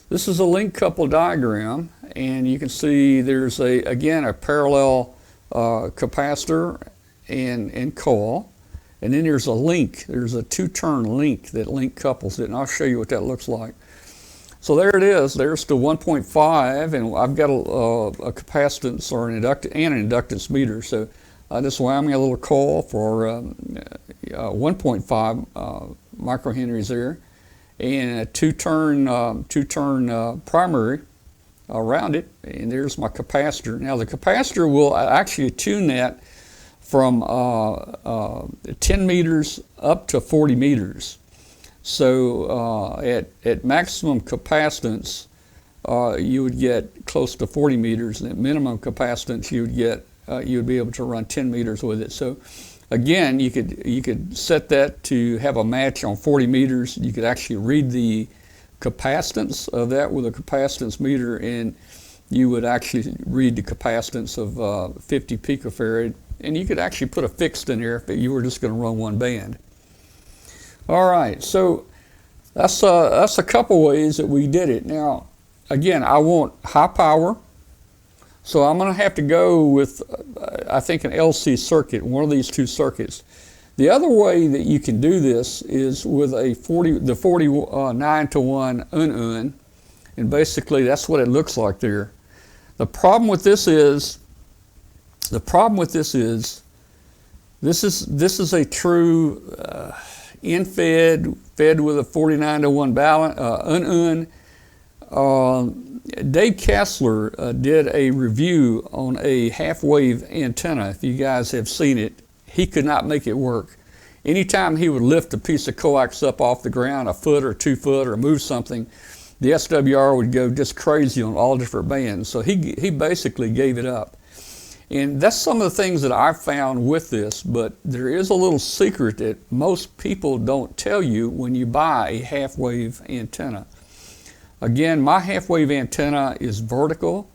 This is a link coupled diagram, and you can see there's again a parallel capacitor and coil, and then there's a link. There's a two-turn link that link couples it, and I'll show you what that looks like. So there it is. There's the 1.5, and I've got a capacitance or an inductance meter. So I just wound me a little coil for 1.5 microhenries there, and a two-turn primary around it, and there's my capacitor. Now the capacitor will actually tune that from 10 meters up to 40 meters. So at maximum capacitance, you would get close to 40 meters, and at minimum capacitance, you would be able to run 10 meters with it. So again, you could set that to have a match on 40 meters. You could actually read the capacitance of that with a capacitance meter, and you would actually read the capacitance of 50 picofarad, and you could actually put a fixed in there if you were just going to run one band. All right, so that's a couple ways that we did it. Now, again, I want high power, so I'm going to have to go with, I think, an LC circuit, one of these two circuits. The other way that you can do this is with the 49-to-1 un, and basically that's what it looks like there. The problem with this is, this is a true endfed fed with a 49-to-1 balance un. Dave Kassler did a review on a half-wave antenna. If you guys have seen it, he could not make it work. Anytime he would lift a piece of coax up off the ground, a foot or 2 foot, or move something, the SWR would go just crazy on all different bands. So he basically gave it up. And that's some of the things that I've found with this, but there is a little secret that most people don't tell you when you buy a half-wave antenna. Again, my half-wave antenna is vertical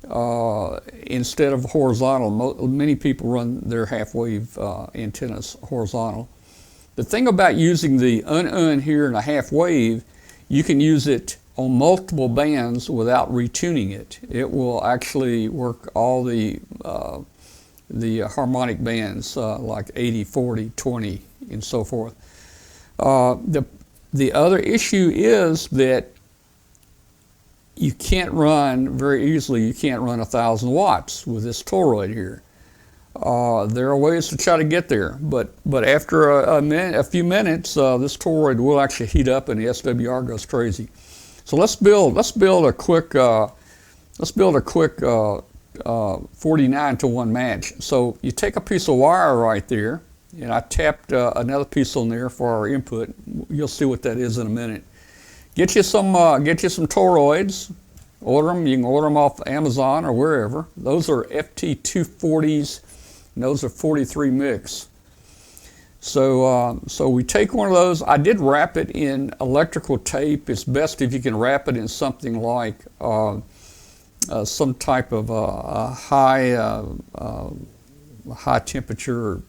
instead of horizontal. Many people run their half-wave antennas horizontal. The thing about using the un here in a half-wave, you can use it on multiple bands without retuning it. It will actually work all the harmonic bands like 80, 40, 20, and so forth. The other issue is that you can't run very easily. You can't run 1,000 watts with this toroid here. There are ways to try to get there, but after a few minutes, this toroid will actually heat up and the SWR goes crazy. So let's build a quick 49-to-1 match. So you take a piece of wire right there, and I tapped another piece on there for our input. You'll see what that is in a minute. Get you some toroids. Order them. You can order them off Amazon or wherever. Those are FT240s, and those are 43 mix. So we take one of those. I did wrap it in electrical tape. It's best if you can wrap it in something like some type of high temperature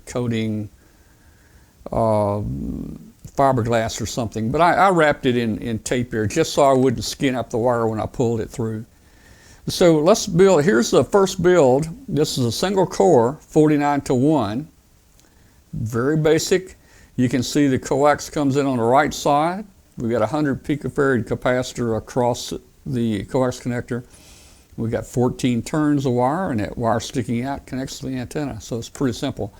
coating, fiberglass or something. But I wrapped it in tape here just so I wouldn't skin up the wire when I pulled it through. So let's build. Here's the first build. This is a single core 49-to-1. Very basic. You can see the coax comes in on the right side. We've got a 100 picofarad capacitor across the coax connector. We've got 14 turns of wire, and that wire sticking out connects to the antenna. So it's pretty simple.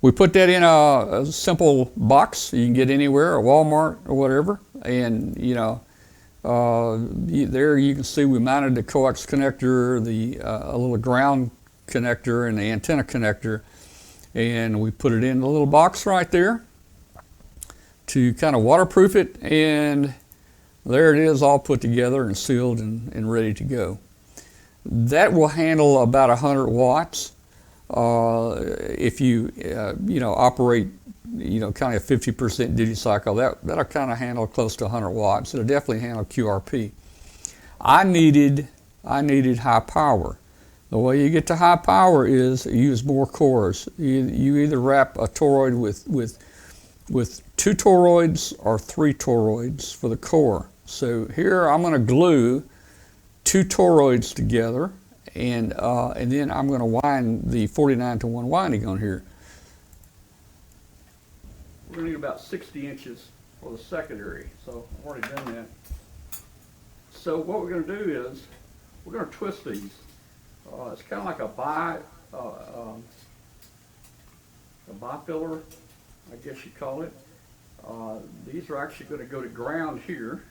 We put that in a simple box you can get anywhere, a Walmart or whatever, and there you can see we mounted the coax connector, a little ground connector, and the antenna connector. And we put it in a little box right there, to kind of waterproof it, and there it is, all put together and sealed and ready to go. That will handle about 100 watts. If you operate kind of a 50% duty cycle, that'll kind of handle close to 100 watts. It'll definitely handle QRP. I needed high power. The way you get to high power is you use more cores. You either wrap a toroid with 2 toroids or 3 toroids for the core. So here I'm going to glue 2 toroids together, and then I'm going to wind the 49-to-1 winding on here. We're going to need about 60 inches for the secondary, so I've already done that. So what we're going to do is we're going to twist these. It's kind of like a bifiller, I guess you call it. These are actually going to go to ground here.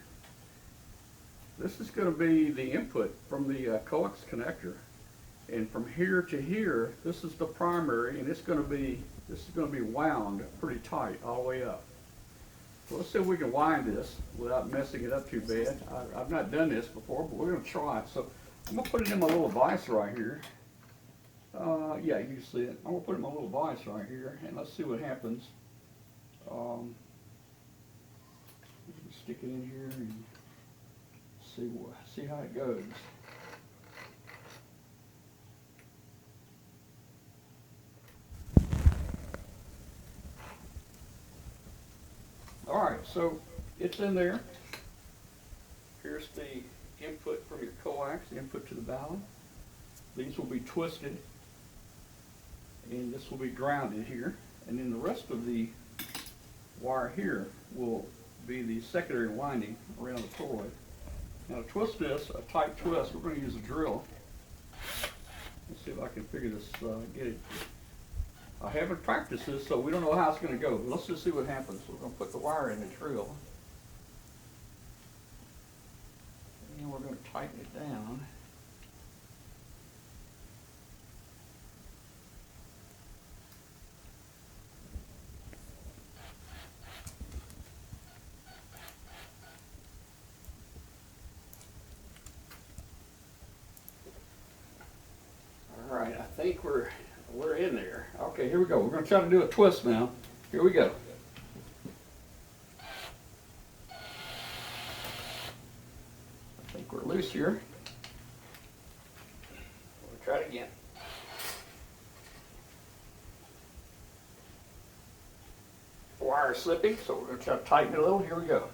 This is going to be the input from the coax connector, and from here to here, this is the primary, and this is going to be wound pretty tight all the way up. So let's see if we can wind this without messing it up too bad. I've not done this before, but we're going to try it. So I'm going to put it in my little vise right here. Yeah, you can see it. I'm going to put it in my little vise right here, and let's see what happens. Stick it in here and see how it goes. All right, so it's in there. Here's the input from your coax, the input to the ballon. These will be twisted, and this will be grounded here. And then the rest of the wire here will be the secondary winding around the toroid. Now to twist this, a tight twist, we're going to use a drill. Let's see if I can figure this, get it. I haven't practiced this, so we don't know how it's going to go. Let's just see what happens. We're going to put the wire in the drill. And we're going to tighten it down. All right, I think we're in there. Okay, here we go. We're going to try to do a twist now. Here we go. I think we're loose here. We'll try it again. Wire is slipping, so we're going to try to tighten it a little. Here we go.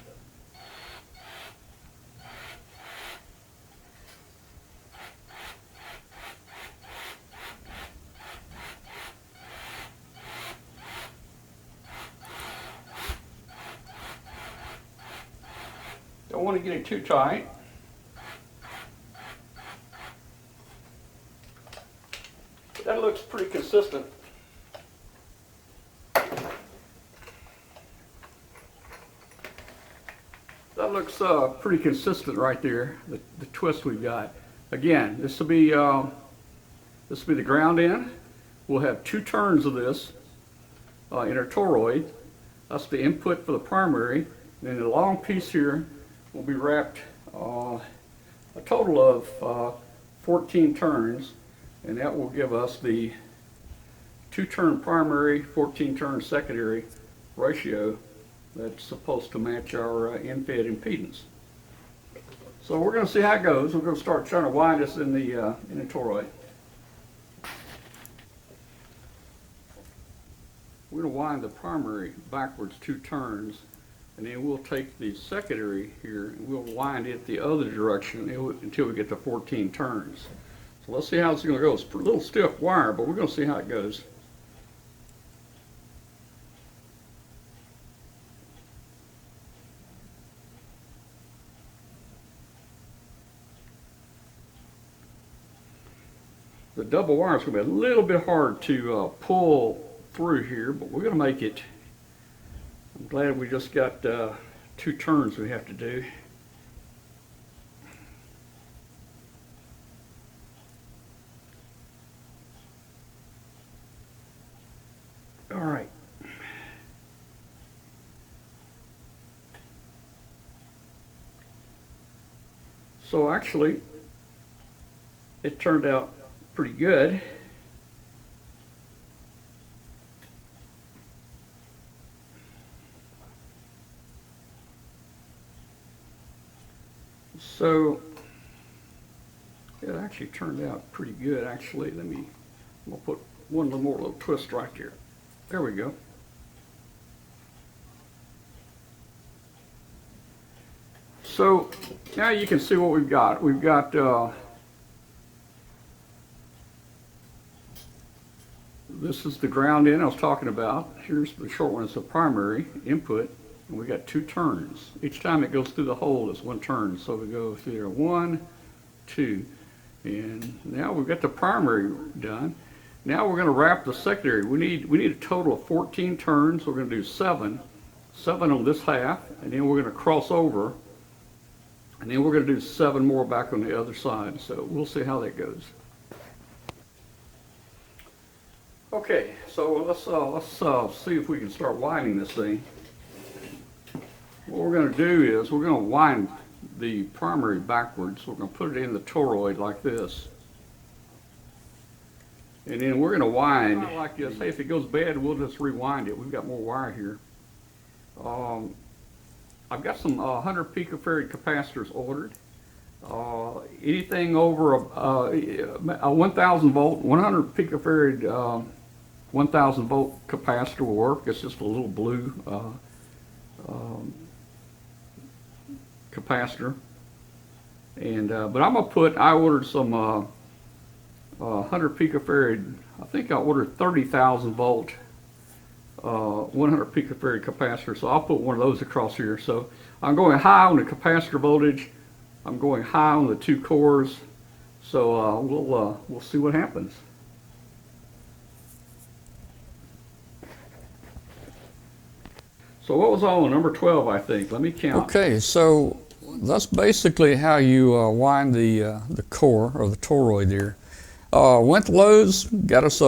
Don't want to get it too tight. But that looks pretty consistent. That looks pretty consistent right there, the twist we've got. Again, this will be the ground end. We'll have 2 turns of this in our toroid. That's the input for the primary. And then the long piece here will be wrapped a total of 14 turns, and that will give us the 2-turn primary, 14-turn secondary ratio that's supposed to match our endfed impedance. So we're going to see how it goes. We're going to start trying to wind this in the toroid. We're going to wind the primary backwards 2 turns, and then we'll take the secondary here and we'll wind it the other direction until we get to 14 turns. So let's see how it's going to go. It's a little stiff wire, but we're going to see how it goes. The double wire is going to be a little bit hard to pull through here, but we're going to make it. I'm glad we just got 2 turns we have to do. All right. So actually, it turned out pretty good. So it actually turned out pretty good. Actually, I'm gonna put one little twist right there. There we go. So now you can see what we've got. We've got this is the ground in I was talking about. Here's the short one. It's the primary input. And we got 2 turns. Each time it goes through the hole, it's 1 turn. So we go through there, 1, 2. And now we've got the primary done. Now we're going to wrap the secondary. We need a total of 14 turns. We're going to do 7 on this half, and then we're going to cross over, and then we're going to do 7 more back on the other side. So we'll see how that goes. Okay, so let's see if we can start winding this thing. What we're going to do is we're going to wind the primary backwards. We're going to put it in the toroid like this. And then we're going to wind like this. Hey, if it goes bad, we'll just rewind it. We've got more wire here. I've got some 100 picofarad capacitors ordered. Anything over a 1000 volt, 100 picofarad 1000 volt capacitor will work. It's just a little blue capacitor. And but I'm gonna put, I ordered some 100 picofarad, I think I ordered 30,000 volt 100 picofarad capacitor, so I'll put one of those across here. So I'm going high on the capacitor voltage, I'm going high on the 2 cores, so we'll see what happens. So what was on number 12, I think? Let me count. Okay, so that's basically how you wind the core or the toroid there. Went to Lowe's, got us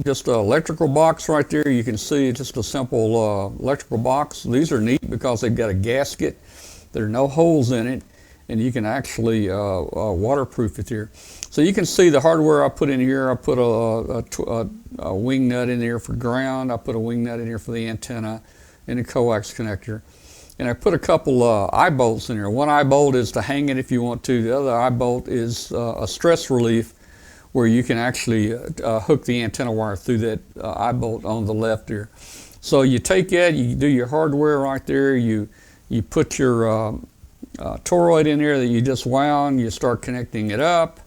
just an electrical box right there. You can see just a simple electrical box. These are neat because they've got a gasket. There are no holes in it, and you can actually waterproof it there. So you can see the hardware I put in here. I put a wing nut in there for ground. I put a wing nut in here for the antenna and a coax connector. And I put a couple eye bolts in there. One eye bolt is to hang it if you want to. The other eye bolt is a stress relief where you can actually hook the antenna wire through that eye bolt on the left there. So you take that, you do your hardware right there, you put your toroid in there that you just wound, you start connecting it up.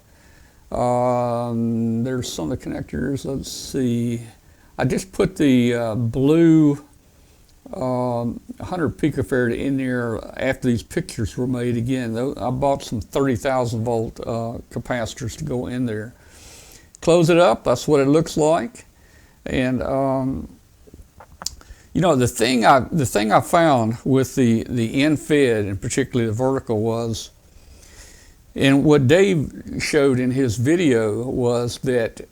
There's some of the connectors, let's see. I just put the blue 100 picofarad in there after these pictures were made. Again, I bought some 30,000 volt capacitors to go in there. Close it up, that's what it looks like. And you know, the thing I found with the endfed, and particularly the vertical, was, and what Dave showed in his video, was that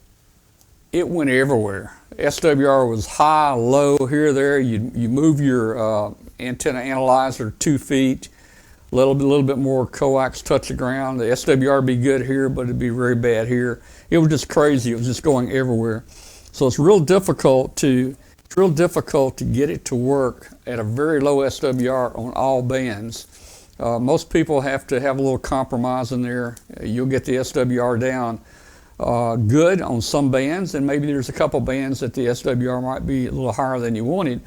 it went everywhere. SWR was high, low, here, there. You move your antenna analyzer 2 feet, a little bit more coax touch the ground. The SWR would be good here, but it'd be very bad here. It was just crazy. It was just going everywhere. So it's real difficult to get it to work at a very low SWR on all bands. Most people have to have a little compromise in there. You'll get the SWR down good on some bands, and maybe there's a couple bands that the SWR might be a little higher than you wanted,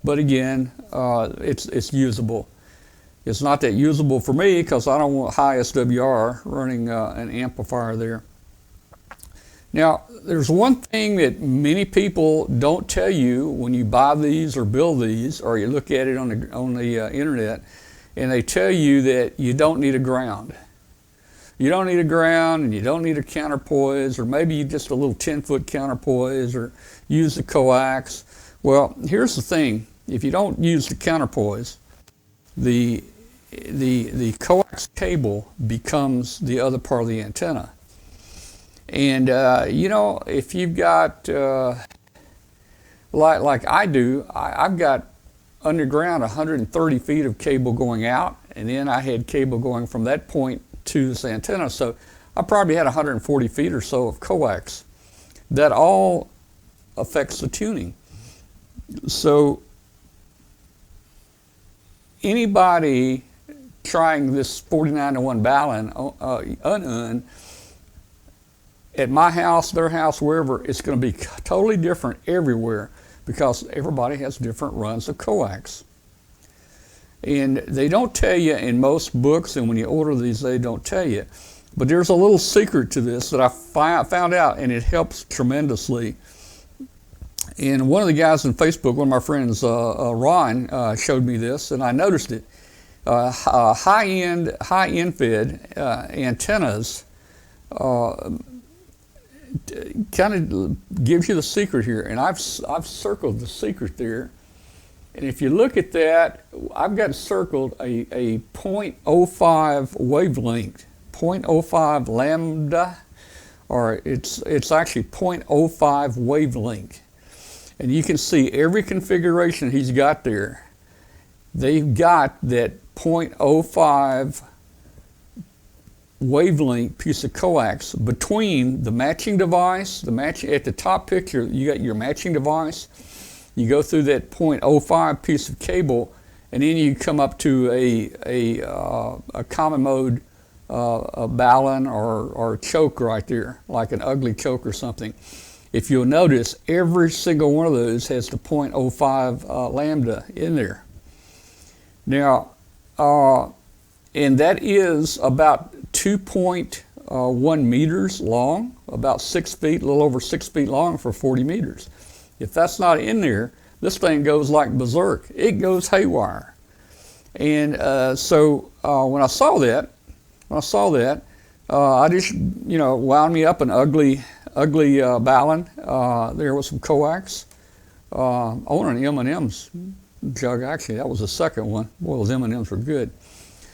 but again, it's usable. It's not that usable for me because I don't want high SWR running an amplifier there. Now, there's one thing that many people don't tell you when you buy these or build these, or you look at it on the internet, and they tell you that you don't need a ground. You don't need a ground, and you don't need a counterpoise, or maybe just a little 10-foot counterpoise, or use the coax. Well, here's the thing: if you don't use the counterpoise, the coax cable becomes the other part of the antenna. And you know, if you've got like I do, I've got underground 130 feet of cable going out, and then I had cable going from that point to this antenna. So I probably had 140 feet or so of coax. That all affects the tuning. So anybody trying this 49-to-1 balun at my house, their house, wherever, it's going to be totally different everywhere because everybody has different runs of coax. And they don't tell you in most books, and when you order these, they don't tell you. But there's a little secret to this that I found out, and it helps tremendously. And one of the guys on Facebook, one of my friends, Ron, showed me this, and I noticed it. High-end endfed antennas kind of gives you the secret here, and I've circled the secret there. And if you look at that, I've got circled a 0.05 wavelength, 0.05 lambda, or it's actually 0.05 wavelength. And you can see every configuration he's got there. They've got that 0.05 wavelength piece of coax between the matching device, at the top picture, you got your matching device. You go through that 0.05 piece of cable, and then you come up to a common mode a balun or choke right there, like an ugly choke or something. If you'll notice, every single one of those has the 0.05 lambda in there. Now, and that is about 2.1 meters long, about 6 feet, a little over 6 feet long for 40 meters. If that's not in there, this thing goes like berserk. It goes haywire. And so when I saw that, I just, wound me up an ugly balun. There was some coax. On an M&M's jug, actually, that was the second one. Boy, those M&M's were good.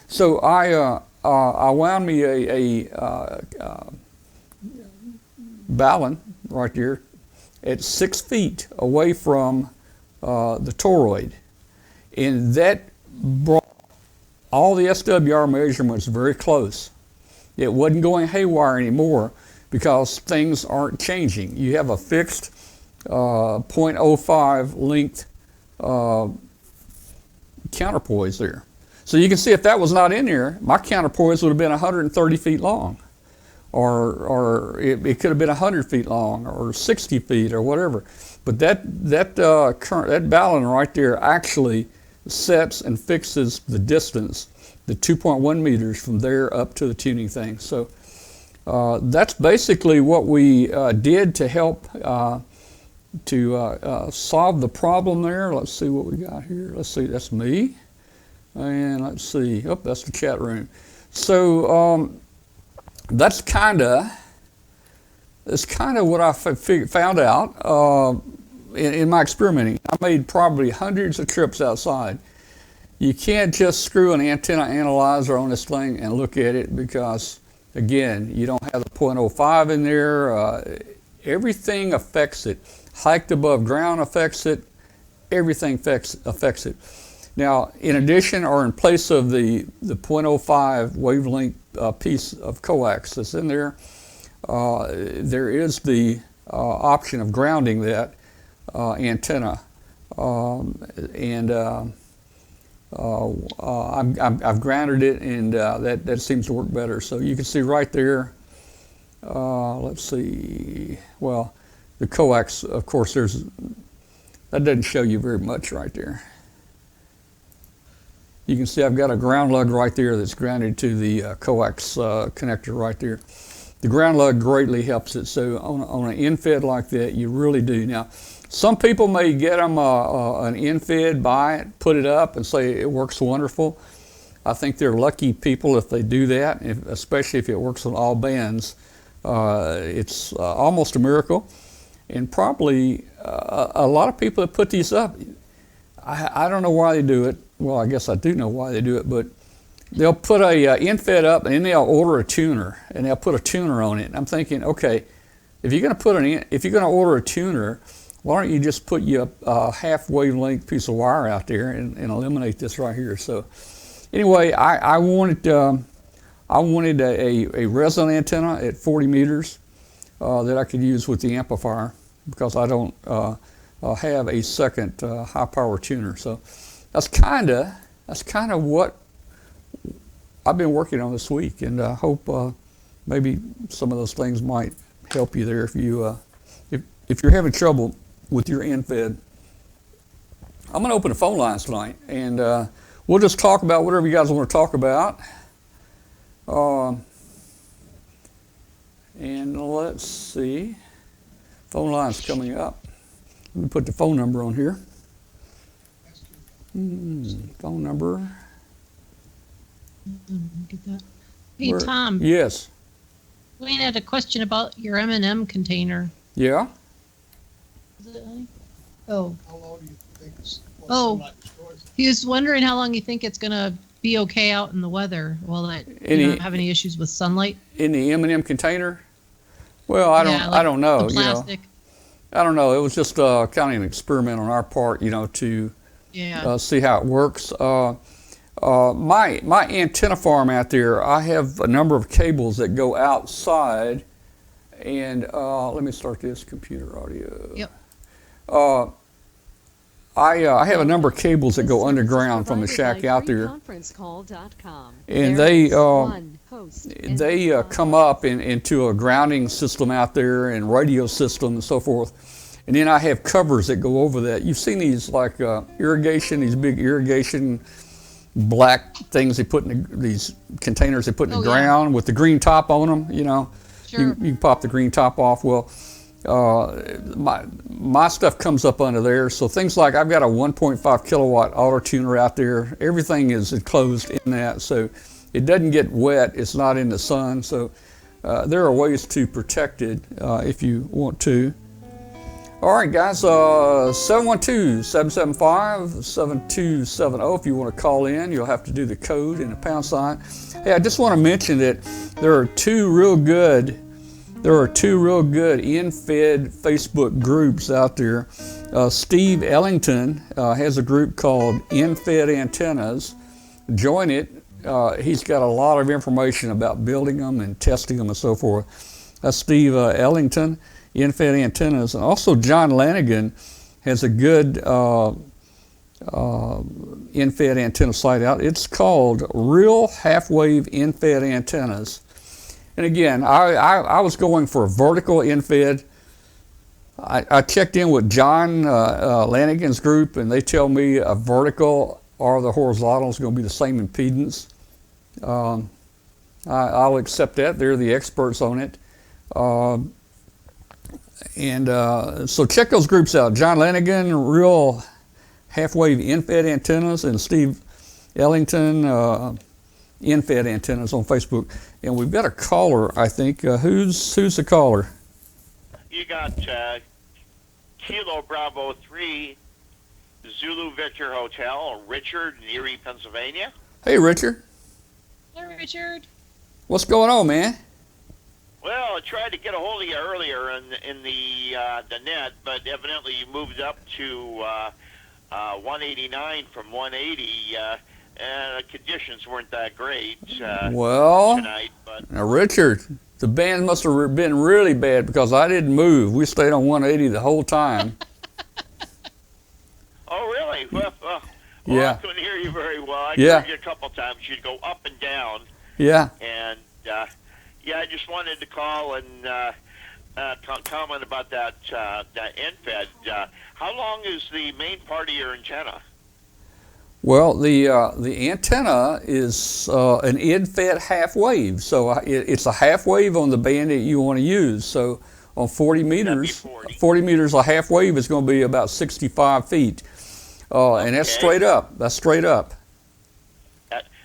So I wound me a balun right there at 6 feet away from the toroid. And that brought all the SWR measurements very close. It wasn't going haywire anymore because things aren't changing. You have a fixed 0.05 length counterpoise there. So you can see if that was not in there, my counterpoise would have been 130 feet long. Or it could have been 100 feet long, or 60 feet, or whatever. But that balun right there actually sets and fixes the distance, the 2.1 meters from there up to the tuning thing. So that's basically what we did to help to solve the problem there. Let's see what we got here. Let's see, that's me, and let's see. Oh, that's the chat room. So. That's kind of what I found out in my experimenting. I made probably hundreds of trips outside. You can't just screw an antenna analyzer on this thing and look at it because, again, you don't have the 0.05 in there. Everything affects it. Height above ground affects it. Everything affects it. Now, in addition or in place of the 0.05 wavelength piece of coax that's in there, there is the option of grounding that antenna, and I've grounded it, and that seems to work better. So you can see right there. Let's see. Well, the coax, of course, that doesn't show you very much right there. You can see I've got a ground lug right there that's grounded to the coax connector right there. The ground lug greatly helps it. So on an endfed like that, you really do. Now, some people may get them an endfed, buy it, put it up, and say it works wonderful. I think they're lucky people if they do that, especially if it works on all bands. It's almost a miracle. And probably a lot of people that put these up, I don't know why they do it. Well, I guess I do know why they do it, but they'll put a endfed up, and then they'll order a tuner, and they'll put a tuner on it. And I'm thinking, okay, if you're going to order a tuner, why don't you just put a half wavelength piece of wire out there and eliminate this right here? So, anyway, I wanted I wanted a resonant antenna at 40 meters that I could use with the amplifier because I don't have a second high power tuner. So that's kind of what I've been working on this week, and I hope maybe some of those things might help you there if you're having trouble with your endfed. I'm going to open the phone lines tonight, and we'll just talk about whatever you guys want to talk about. And let's see, phone line's coming up. Let me put the phone number on here. Phone number. Get that. Hey, Tom. Yes. Wayne had a question about your M&M container. Yeah. Is it, honey? Oh. How long do you think Oh. He was wondering how long you think it's going to be okay out in the weather. Will it not have any issues with sunlight? In the M&M container? Well, I don't know. The plastic. I don't know. It was just kind of an experiment on our part, to see how it works. My antenna farm out there, I have a number of cables that go outside, and let me start this computer audio. Yep. I have a number of cables that go underground from the shack out there, and they come up into a grounding system out there and radio system and so forth. And then I have covers that go over that. You've seen these like irrigation, these big irrigation black things they put in these containers they put in the ground with the green top on them. Sure. You can pop the green top off. Well, my stuff comes up under there. So things like I've got a 1.5 kilowatt auto tuner out there. Everything is enclosed in that, so it doesn't get wet. It's not in the sun. So there are ways to protect it if you want to. All right, guys, 712-775-7270. If you want to call in, you'll have to do the code and the pound sign. Hey, I just want to mention that there are two real good endfed Facebook groups out there. Steve Ellington has a group called Endfed Antennas. Join it. He's got a lot of information about building them and testing them and so forth. That's Steve Ellington, Endfed Antennas. And also John Lanigan has a good endfed antenna site out. It's called Real Half-Wave Endfed Antennas. And again, I was going for a vertical endfed. I checked in with John Lanigan's group, and they tell me a vertical or the horizontal is going to be the same impedance. I'll accept that. They're the experts on it. So check those groups out. John Lanigan, Real Half-Wave Endfed Antennas, and Steve Ellington, Endfed Antennas on Facebook. And we've got a caller, I think. Who's the caller? You got Kilo Bravo 3, Zulu Victor Hotel, Richard, Erie, Pennsylvania. Hey, Richard. Hello, Richard. What's going on, man? Well, I tried to get a hold of you earlier in the net, but evidently you moved up to 189 from 180. And the conditions weren't that great tonight. But now, Richard, the band must have been really bad because I didn't move. We stayed on 180 the whole time. Oh, really? Well, yeah. I couldn't hear you very well. I heard you a couple times. You'd go up and down. Yeah. And, I just wanted to call and comment about that endfed. How long is the main part of your antenna? Well, the antenna is an endfed half wave, so it's a half wave on the band that you want to use. So on 40 meters, 40 meters a half wave is going to be about 65 feet, and that's straight up. That's straight up.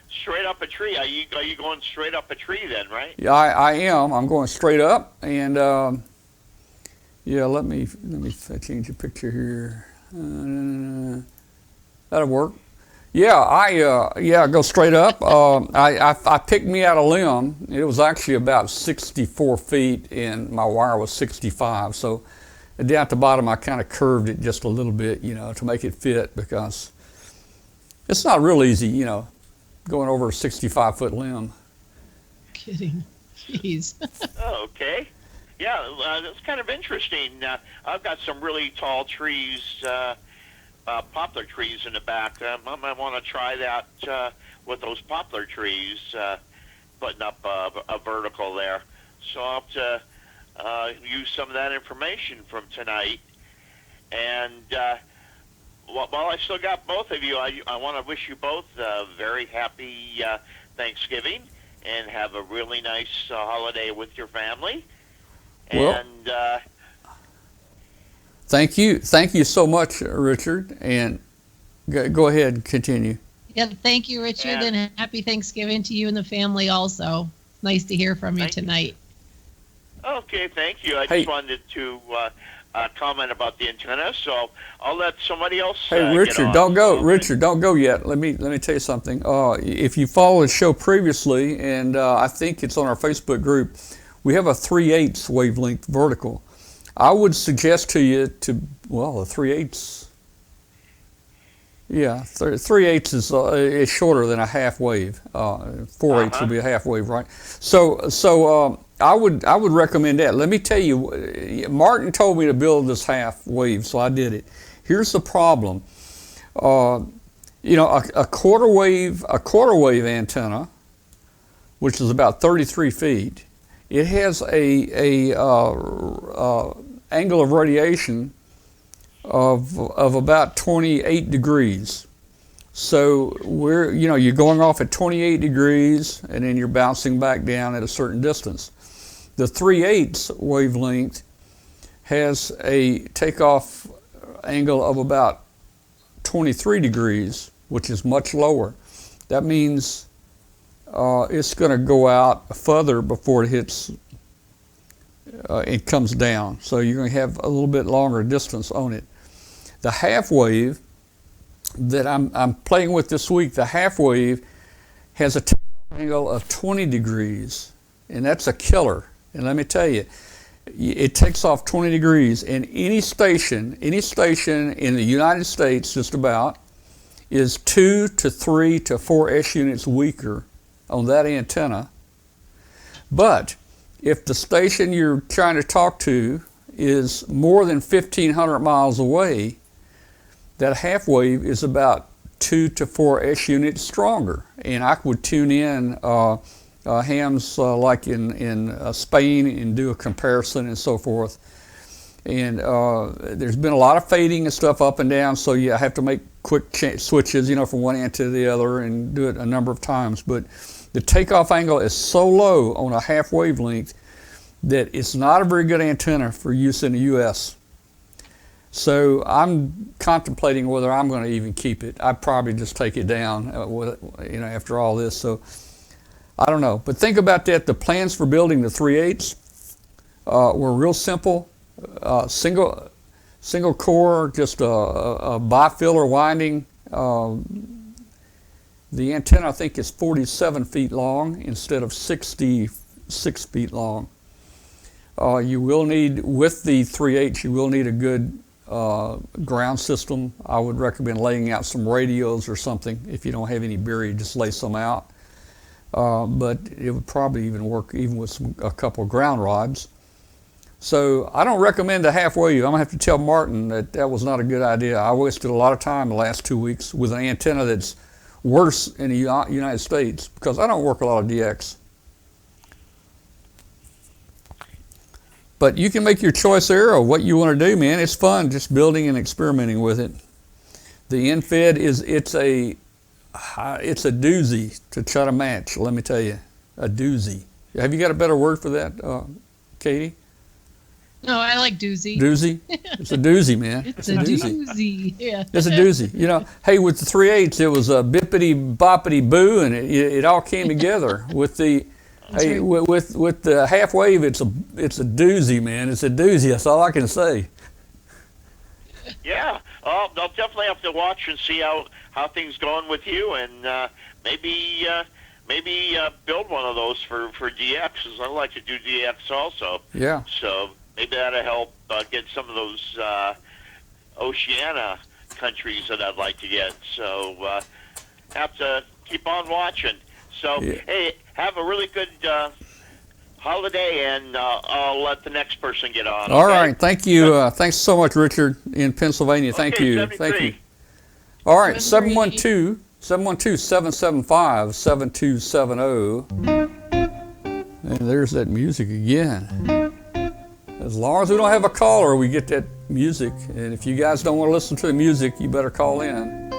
Straight up a tree. Are you going straight up a tree then, right? Yeah, I am. I'm going straight up, and let me change the picture here. That'll work. Yeah, I go straight up. I picked me out a limb. It was actually about 64 feet, and my wire was 65. So down at the bottom, I kind of curved it just a little bit, to make it fit, because it's not real easy, going over a 65-foot limb. kidding. Jeez. Oh, okay. Yeah, that's kind of interesting. I've got some really tall trees, poplar trees in the back. I might want to try that with those poplar trees, putting up a vertical there. So I'll have to use some of that information from tonight. And while I still got both of you, I want to wish you both a very happy Thanksgiving and have a really nice holiday with your family. Well, And thank you so much, Richard. And go ahead and continue. Yeah, thank you, Richard, And- and happy Thanksgiving to you and the family also. Nice to hear from you Thank you. tonight. Okay, thank you. I Hey. just wanted to comment about the antenna, so I'll let somebody else. Hey, get Richard, on. don't go. Okay. Richard, don't go yet. Let me tell you something. If you followed the show previously, and I think it's on our Facebook group, we have a 3/8 wavelength vertical. I would suggest to you the 3/8. Yeah, 3/8 is shorter than a half wave. 4/8 would be a half wave, right? So I would recommend that. Let me tell you, Martin told me to build this half wave, so I did it. Here's the problem. A quarter wave antenna, which is about 33 feet, it has a angle of radiation of about 28 degrees. So you're going off at 28 degrees, and then you're bouncing back down at a certain distance. The 3/8 wavelength has a takeoff angle of about 23 degrees, which is much lower. That means it's going to go out further before it comes down. So you're going to have a little bit longer distance on it. The half wave that I'm playing with this week, the half wave has a takeoff angle of 20 degrees, and that's a killer. And let me tell you, it takes off 20 degrees, and any station in the United States just about is 2 to 3 to 4 S units weaker on that antenna. But if the station you're trying to talk to is more than 1,500 miles away, that half wave is about 2 to 4 S units stronger. And I would tune in hams like in Spain and do a comparison and so forth. And there's been a lot of fading and stuff up and down, so I have to make quick switches, from one end to the other and do it a number of times. But the takeoff angle is so low on a half wavelength that it's not a very good antenna for use in the U.S. So I'm contemplating whether I'm going to even keep it. I'd probably just take it down, after all this. So I don't know. But think about that. The plans for building the 3/8 were real simple. Single core, just a bifiller winding. The antenna, I think, is 47 feet long instead of 66 feet long. You will need, with the 3/8, you will need a good ground system. I would recommend laying out some radios or something. If you don't have any buried, just lay some out. But it would probably even work even with a couple of ground rods. So I don't recommend a half wave. I'm going to have to tell Martin that was not a good idea. I wasted a lot of time the last 2 weeks with an antenna that's worse in the United States because I don't work a lot of DX. But you can make your choice there of what you want to do, man. It's fun just building and experimenting with it. The endfed it's a doozy to try to match, let me tell you. A doozy. Have you got a better word for that, Katie? No, I like doozy. Doozy? It's a doozy, man. It's a doozy. Yeah. It's a doozy. Hey, with the 3/8, it was a bippity boppity boo, and it all came together. With the with the half wave, it's a doozy, man. It's a doozy. That's all I can say. Yeah, I'll definitely have to watch and see how things going with you, and maybe build one of those for DX, because I like to do DX also. Yeah. So maybe that'll help get some of those Oceania countries that I'd like to get. So have to keep on watching. So Yeah. hey, have a really good holiday, and I'll let the next person get on. All okay? right. Thank you. Thanks so much, Richard, in Pennsylvania. Thank Okay, you. 73. Thank you. All right. 73. 712-775-7270. And there's that music again. As long as we don't have a caller, we get that music. And if you guys don't want to listen to the music, you better call in.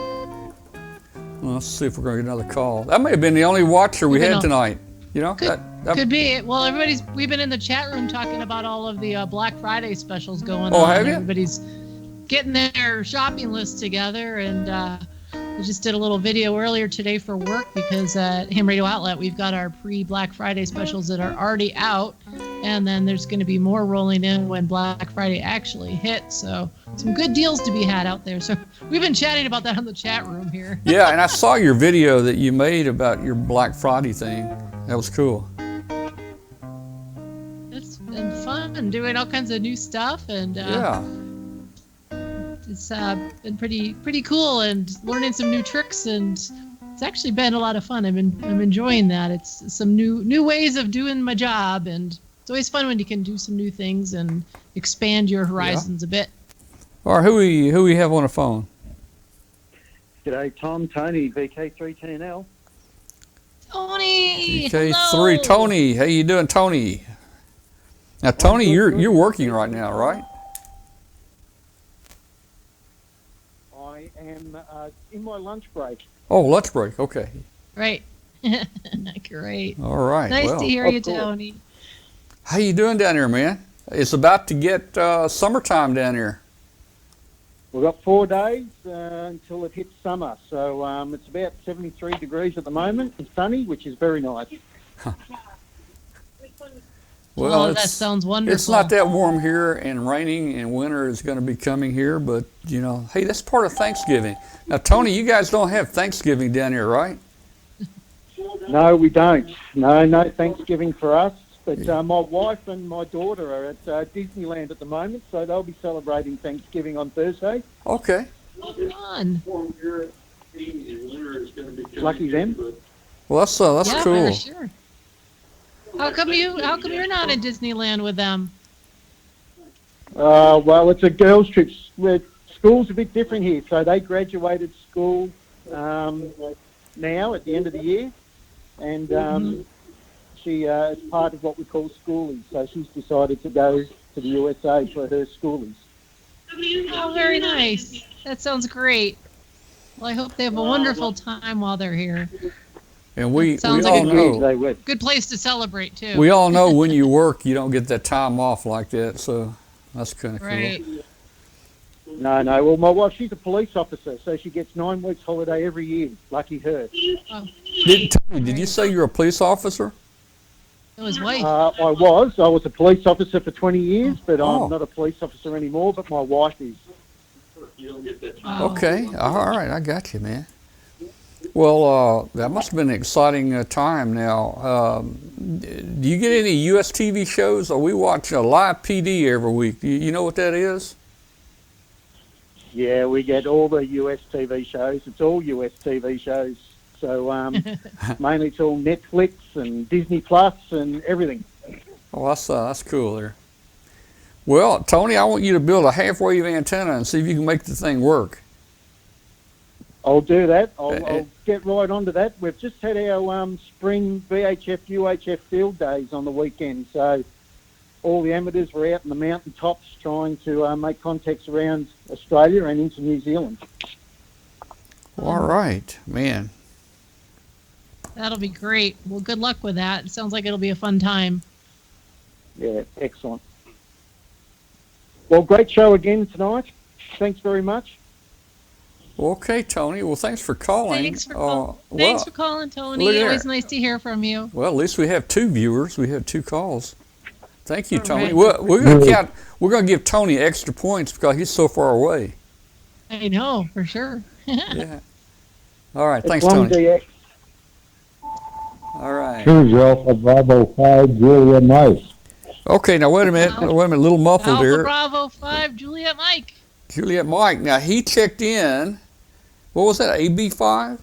Well, let's see if we're going to get another call. That may have been the only watcher we had tonight. You know, Could be. Well, we've been in the chat room talking about all of the Black Friday specials going on. Oh, have you? Everybody's getting their shopping list together, and we just did a little video earlier today for work because at Ham Radio Outlet we've got our pre-Black Friday specials that are already out, and then there's going to be more rolling in when Black Friday actually hits. So some good deals to be had out there. So we've been chatting about that on the chat room here. Yeah, and I saw your video that you made about your Black Friday thing. That was cool. It's been fun doing all kinds of new stuff, and Yeah. it's been pretty cool, and learning some new tricks, and it's actually been a lot of fun. I'm enjoying that. It's some new ways of doing my job, and it's always fun when you can do some new things and expand your horizons a bit. All right, who we have on the phone? G'day, Tom, Tony, VK310L. Tony. K3, hello. Tony. How you doing, Tony? Now, Tony, you're working right now, right? I am in my lunch break. Oh, lunch break. Okay. Right. Great. All right. Nice well, to hear of you, course. Tony. How you doing down here, man? It's about to get summertime down here. We've got 4 days until it hits summer, so it's about 73 degrees at the moment and sunny, which is very nice. Well, Oh, that sounds wonderful. It's not that warm here, and raining, and winter is going to be coming here. But you know, hey, that's part of Thanksgiving. Now, Tony, you guys don't have Thanksgiving down here, right? No, we don't. No Thanksgiving for us. But my wife and my daughter are at Disneyland at the moment, so they'll be celebrating Thanksgiving on Thursday. Okay. Fun. Lucky them. Well, that's Yeah, cool. for sure. How come you're not in Disneyland with them? Well, it's a girls' trip. School's a bit different here, so they graduated school now at the end of the year, and she is part of what we call schoolies. So she's decided to go to the USA for her schoolies. Oh, very nice. That sounds great. Well, I hope they have a wonderful time while they're here. And we Sounds all like a know They would. Good place to celebrate too. we all know when you work, you don't get that time off like that. So that's kind of cool. Right. No. Well, my wife, she's a police officer, so she gets 9 weeks holiday every year. Lucky her. Oh, Did you say you're a police officer? it was white. I was a police officer for 20 years, but Oh. I'm not a police officer anymore, but my wife is. Wow. Okay. All right. I got you, man. Well, that must have been an exciting time now. Do you get any U.S. TV shows? Or we watch Live PD every week. Do you know what that is? Yeah, we get all the US TV shows. It's all US TV shows. So mainly it's all Netflix and Disney Plus and everything. Oh, that's cool there. Well, Tony, I want you to build a half-wave antenna and see if you can make the thing work. I'll do that. I'll get right onto that. We've just had our spring VHF, UHF field days on the weekend. So all the amateurs were out in the mountain tops trying to make contacts around Australia and into New Zealand. All right, man. That'll be great. Well, good luck with that. It sounds like it'll be a fun time. Yeah, excellent. Well, great show again tonight. Thanks very much. Okay, Tony. Well, thanks for calling. Thanks for calling, Tony. look there. Always nice to hear from you. Well, at least we have 2 viewers. We have 2 calls. Thank you, All Tony. right. We're going to count. We're going to give Tony extra points because he's so far away. I know, for sure. Yeah. All right. It's Thanks, long Tony. DX. All right. Choose Alpha Bravo 5, Julia Mike. Okay. Now wait a minute. Wow. Wait a minute. A little muffled Alpha here. Bravo 5, Juliet Mike. Juliet Mike. Now he checked in. What was that? AB5?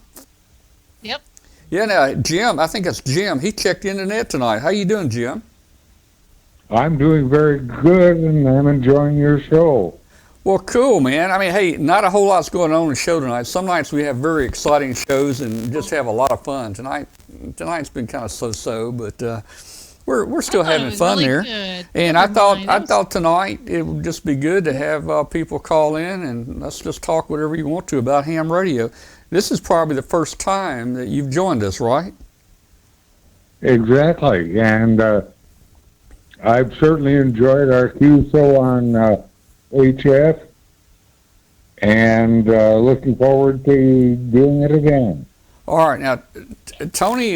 Yep. Yeah, now, Jim, I think it's Jim. He checked in the net tonight. How you doing, Jim? I'm doing very good, and I'm enjoying your show. Well, cool, man. I mean, hey, not a whole lot's going on in the show tonight. Some nights we have very exciting shows and just have a lot of fun. Tonight's been kind of so-so, but we're still having fun really there. good. And Never mind. I thought tonight it would just be good to have people call in and let's just talk whatever you want to about ham radio. This is probably the first time that you've joined us, right? Exactly, and I've certainly enjoyed our QSO on HF, and looking forward to doing it again. All right, now, Tony,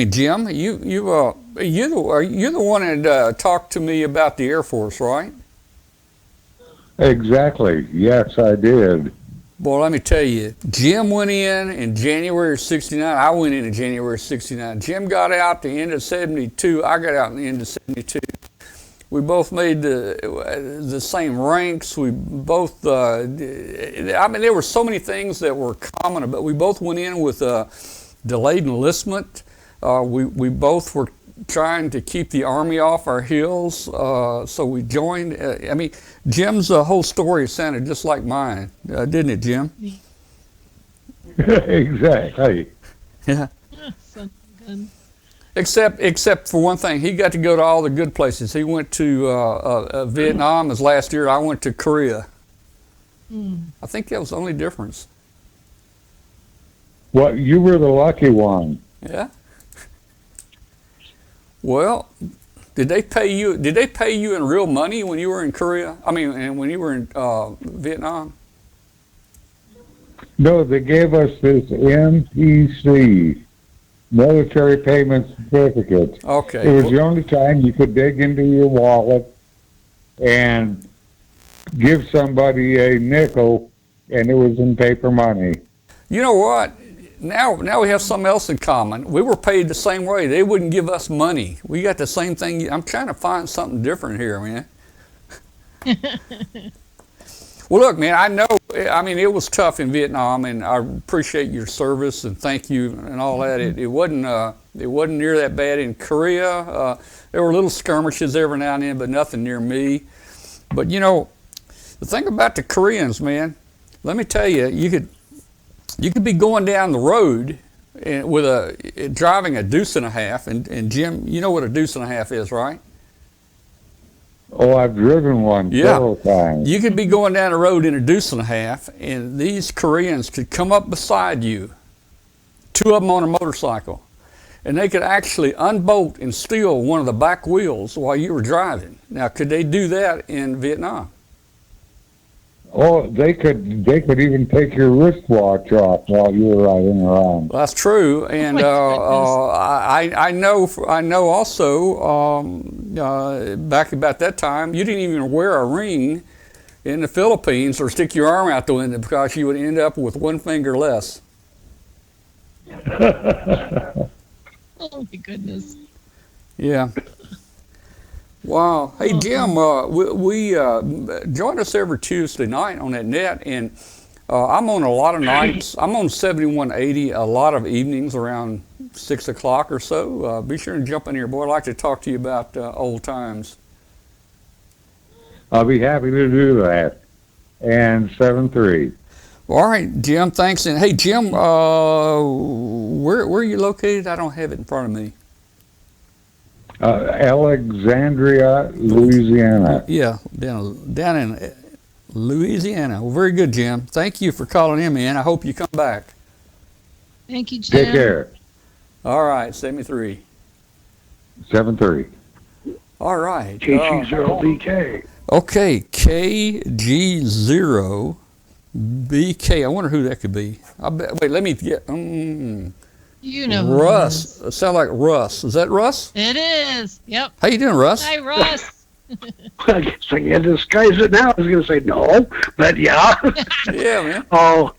Jim, you're the one that talked to me about the Air Force, right? Exactly. Yes, I did. Boy, let me tell you, Jim went in January of '69. I went in January of '69. Jim got out the end of '72. I got out in the end of '72. We both made the same ranks. We both, I mean, there were so many things that were common, but we both went in with delayed enlistment. We both were trying to keep the Army off our heels, so we joined. I mean, Jim's whole story sounded just like mine, didn't it, Jim? Exactly. Yeah. Son of a gun. Except for one thing, he got to go to all the good places. He went to Vietnam his last year. I went to Korea. I think that was the only difference. Well, you were the lucky one. Yeah. Well, did they pay you? Did they pay you in real money when you were in Korea? I mean, and when you were in Vietnam? No, they gave us this MPC, Military Payment Certificate. Okay. It was the only time you could dig into your wallet and give somebody a nickel, and it was in paper money. You know what? Now we have something else in common. We were paid the same way. They wouldn't give us money. We got the same thing. I'm trying to find something different here, man. Well, look, man, I know, I mean, it was tough in Vietnam, and I appreciate your service and thank you and all that. It wasn't near that bad in Korea. There were little skirmishes every now and then, but nothing near me. But, you know, the thing about the Koreans, man, let me tell you, you could be going down the road with driving a deuce and a half, and Jim, you know what a deuce and a half is, right? Oh, I've driven one several times. You could be going down the road in a deuce and a half, and these Koreans could come up beside you, two of them on a motorcycle, and they could actually unbolt and steal one of the back wheels while you were driving. Now, could they do that in Vietnam? Oh, they could even take your wristwatch off while you were riding around. Well, that's true, and I know also back about that time you didn't even wear a ring in the Philippines or stick your arm out the window because you would end up with one finger less. Oh my goodness. Yeah. Wow. Hey, Jim, we join us every Tuesday night on that net, and I'm on a lot of nights. I'm on 7180 a lot of evenings around 6 o'clock or so. Be sure and jump in here, boy. I'd like to talk to you about old times. I'll be happy to do that. And 7-3. All right, Jim, thanks. And hey, Jim, where are you located? I don't have it in front of me. Alexandria, Louisiana. Yeah, down in Louisiana. Well, very good, Jim. Thank you for calling in, man. I hope you come back. Thank you, Jim. Take care. All right, 73. 7-3. All right. KG0BK. Okay, KG0BK. I wonder who that could be. Wait, let me get. You know who Russ. it is. Sound like Russ. Is that Russ? It is. Yep. How you doing, Russ? Hi, Russ. I guess I can disguise it now. I was going to say no, but yeah. Yeah, man. Oh,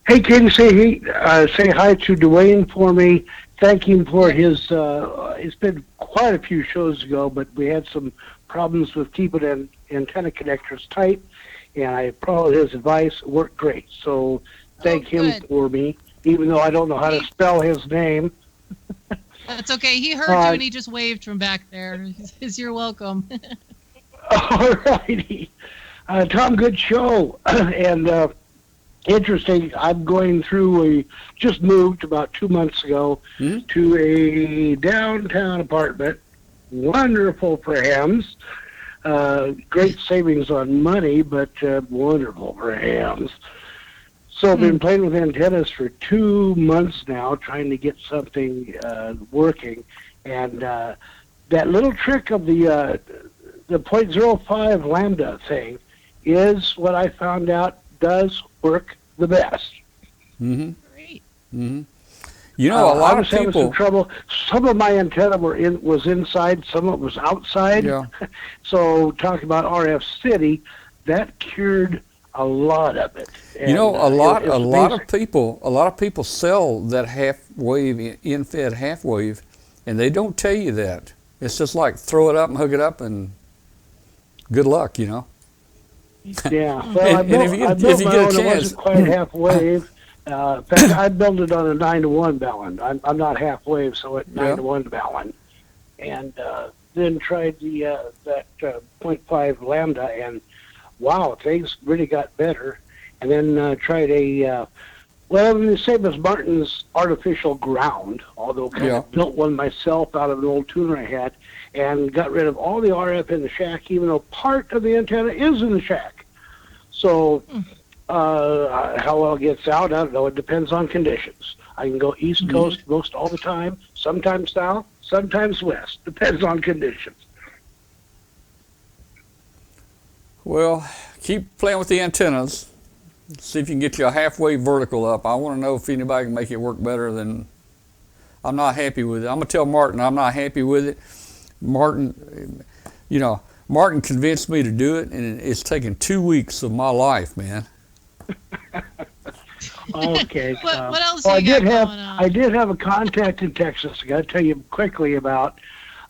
hey, can you say hi to Dwayne for me? Thank him for his. It's been quite a few shows ago, but we had some problems with keeping antenna connectors tight, and I followed his advice. It worked great. So thank him good. for me. even though I don't know how to spell his name. That's okay. He heard you and he just waved from back there. He says, "You're welcome." All righty. Tom, good show. And interesting, I'm going through just moved about 2 months ago to a downtown apartment. Wonderful for hams. Great savings on money, but wonderful for hams. So I've been playing with antennas for 2 months now, trying to get something working. And that little trick of the 0.05 lambda thing is what I found out does work the best. Great. You know, a lot of having people. some trouble. Some of my antenna was inside, some of it was outside. Yeah. So talking about RF City, that cured a lot of it. You know, And, a lot it's of people sell that half wave, endfed half wave, and they don't tell you that. It's just like throw it up and hook it up, and good luck, you know. Yeah, well, I built my own. It wasn't quite half wave. In fact, I built it on a 9-to-1 balun. I'm not half wave, so it's 9-to-1 balun. And then tried that 0.5 lambda, and wow, things really got better. And then tried the same as Martin's artificial ground, although kind of built one myself out of an old tuner I had, and got rid of all the RF in the shack, even though part of the antenna is in the shack. So how well it gets out, I don't know. It depends on conditions. I can go east coast most all the time, sometimes south, sometimes west. Depends on conditions. Well, keep playing with the antennas. See if you can get your half-wave vertical up. I want to know if anybody can make it work better than. I'm not happy with it. I'm going to tell Martin I'm not happy with it. Martin, you know, Martin convinced me to do it, and it's taken 2 weeks of my life, man. Okay. What else well, you got going on? I did have a contact in Texas. I got to tell you quickly about.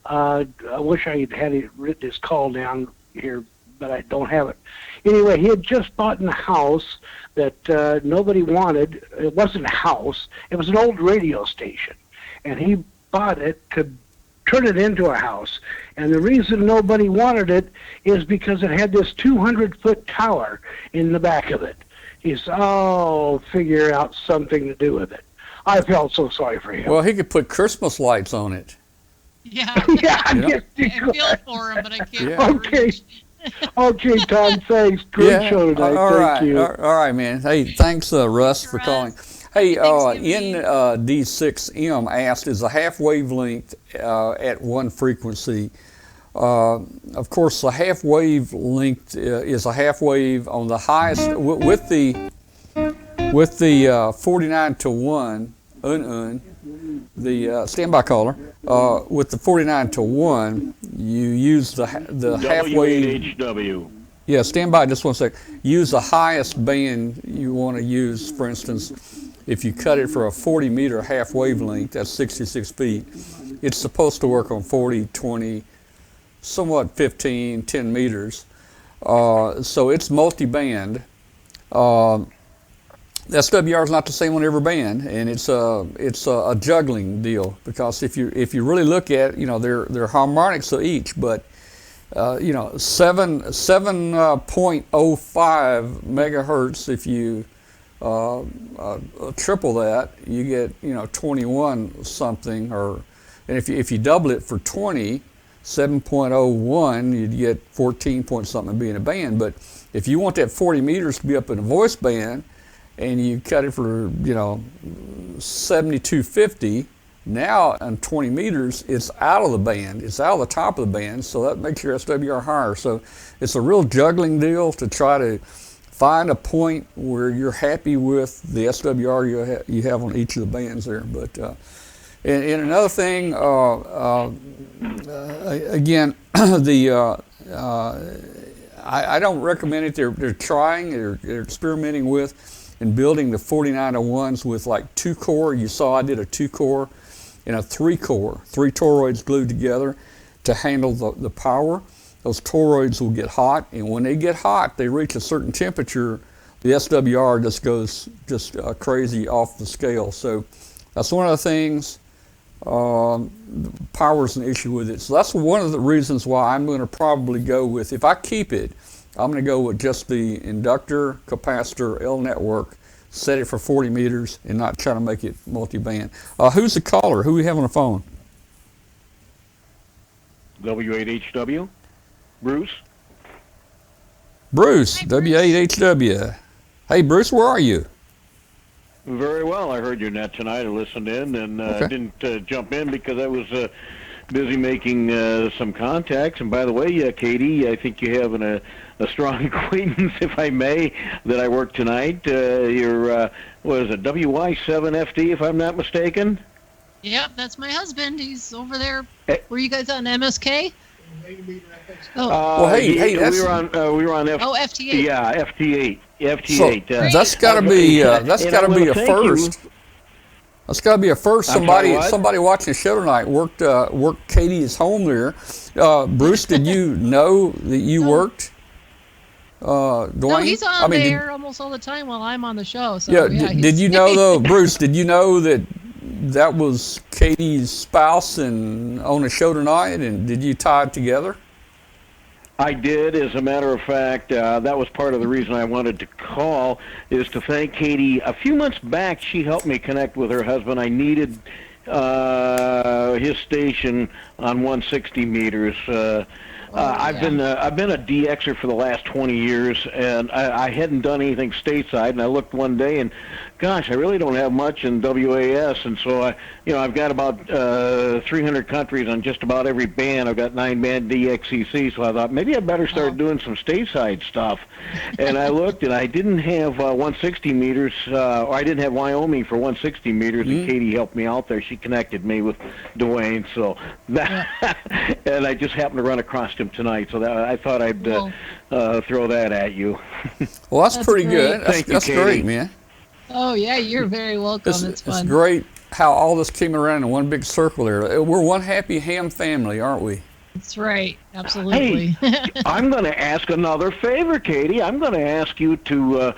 I wish I had written his call down here, but I don't have it. Anyway, he had just bought a house that nobody wanted. It wasn't a house. It was an old radio station. And he bought it to turn it into a house. And the reason nobody wanted it is because it had this 200-foot tower in the back of it. He said, figure out something to do with it. I felt so sorry for him. Well, he could put Christmas lights on it. Yeah. Yeah, I guess I you feel could. for him, but I can't. Yeah. Okay. Okay, Tom, thanks. Great show tonight. Thank you. All right, man. Hey, thanks, Russ, for calling. Hey, ND6M asked, is a half wavelength at one frequency? Of course, the half wavelength is a half wave on the highest with the 49 to 1 the standby caller with the 49 to 1 you use the half wave. WHW. Yeah, stand by just 1 sec. Use the highest band you want to use. For instance, if you cut it for a 40 meter half wavelength, that's 66 feet. It's supposed to work on 40, 20, somewhat 15, 10 meters. So it's multi-band. SWR is not the same on every band, and it's a juggling deal, because if you really look at, you know, they're harmonics of each, but 7.05 megahertz. If you triple that, you get 21 something, and if you double it for 20, 7.01, you'd get 14 point something being a band. But if you want that 40 meters to be up in a voice band, and you cut it for 7250, now on 20 meters, it's out of the band. It's out of the top of the band, so that makes your SWR higher. So it's a real juggling deal to try to find a point where you're happy with the SWR you have on each of the bands there. But and another thing, again, I don't recommend it. They're trying, they're experimenting with and building the 49 to 1s with like 2-core. You saw I did a 2-core and a 3-core, 3 toroids glued together to handle the power. Those toroids will get hot, and when they get hot, they reach a certain temperature, the SWR just goes crazy off the scale. So that's one of the things. Power's an issue with it. So that's one of the reasons why I'm going to probably go with, if I keep it, I'm going to go with just the inductor capacitor L network, set it for 40 meters, and not try to make it multi-band. Who's the caller? Who we have on the phone? W8HW, Bruce. Bruce, Hi, Bruce. W8HW. Hey, Bruce, where are you? Very well. I heard your net tonight. I listened in and Okay. didn't jump in because I was busy making some contacts. And by the way, Katie, I think you have a strong acquaintance, if I may, that I work tonight. You're, what is it, WY7FD, if I'm not mistaken? Yep, that's my husband. He's over there. Eh. Were you guys on MSK? Oh, Well, hey, that's- we were on FT8. Yeah, FT8. So FT8. that's got to be that's and got I to be wanna a thank you. first. That's got to be a first. I'm sorry, what? Somebody watching the show tonight worked Katie's home there. Bruce, did you know that you worked? Dwayne? No, he's on did- there almost all the time while I'm on the show. So, yeah. yeah, Did you know though, Bruce? Did you know that was Katie's spouse and on the show tonight? And did you tie it together? I did. As a matter of fact, that was part of the reason I wanted to call, is to thank Katie. A few months back, she helped me connect with her husband. I needed his station on 160 meters. I've been a DXer for the last 20 years, and I hadn't done anything stateside. And I looked one day, and gosh, I really don't have much in WAS. And so I've got about 300 countries on just about every band. I've got 9-band DXCC. So I thought maybe I better start doing some stateside stuff. And I looked, and I didn't have 160 meters, or I didn't have Wyoming for 160 meters. And Katie helped me out there. She connected me with Dwayne. So that, and I just happened to run across him tonight. So that, I thought I'd throw that at you. Well, that's pretty great. good. Thank you, That's Katie. great, man. Oh, yeah, you're very welcome. It's It's fun. great how all this came around in one big circle there. We're one happy ham family, aren't we? That's right. Absolutely. I'm going to ask another favor, Katie. I'm going to ask you to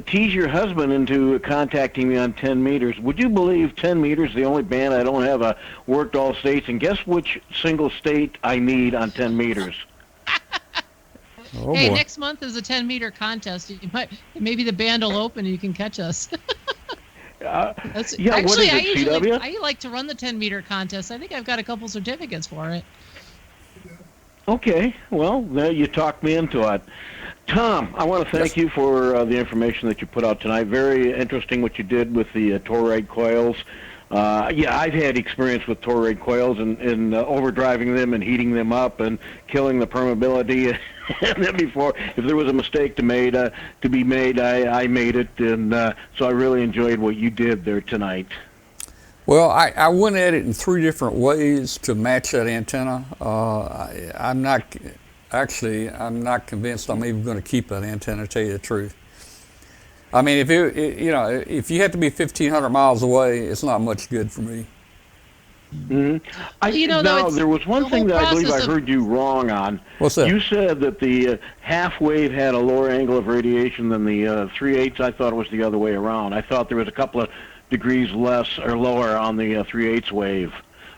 tease your husband into contacting me on 10 meters. Would you believe 10 meters is the only band I don't have worked all states? And guess which single state I need on 10 meters? Oh, Hey, boy. next month is a 10-meter contest. Maybe the band will open and you can catch us. That's, Yeah, what actually, is it, CW? I like to run the 10-meter contest. I think I've got a couple certificates for it. Okay, well, there you talked me into it. Tom, I want to thank you for the information that you put out tonight. Very interesting what you did with the toroid coils. Yeah, I've had experience with toroid coils and overdriving them and heating them up and killing the permeability. And then before, if there was a mistake to be made, I made it. And so I really enjoyed what you did there tonight. Well, I went at it in 3 different ways to match that antenna. I'm not convinced I'm even going to keep that antenna, to tell you the truth. I mean, if you have to be 1,500 miles away, it's not much good for me. Mm-hmm. There was one the thing whole that I believe I process of- heard you wrong on. What's that? You said that the half wave had a lower angle of radiation than the 3/8. I thought it was the other way around. I thought there was a couple of degrees less or lower on the 3/8 wave.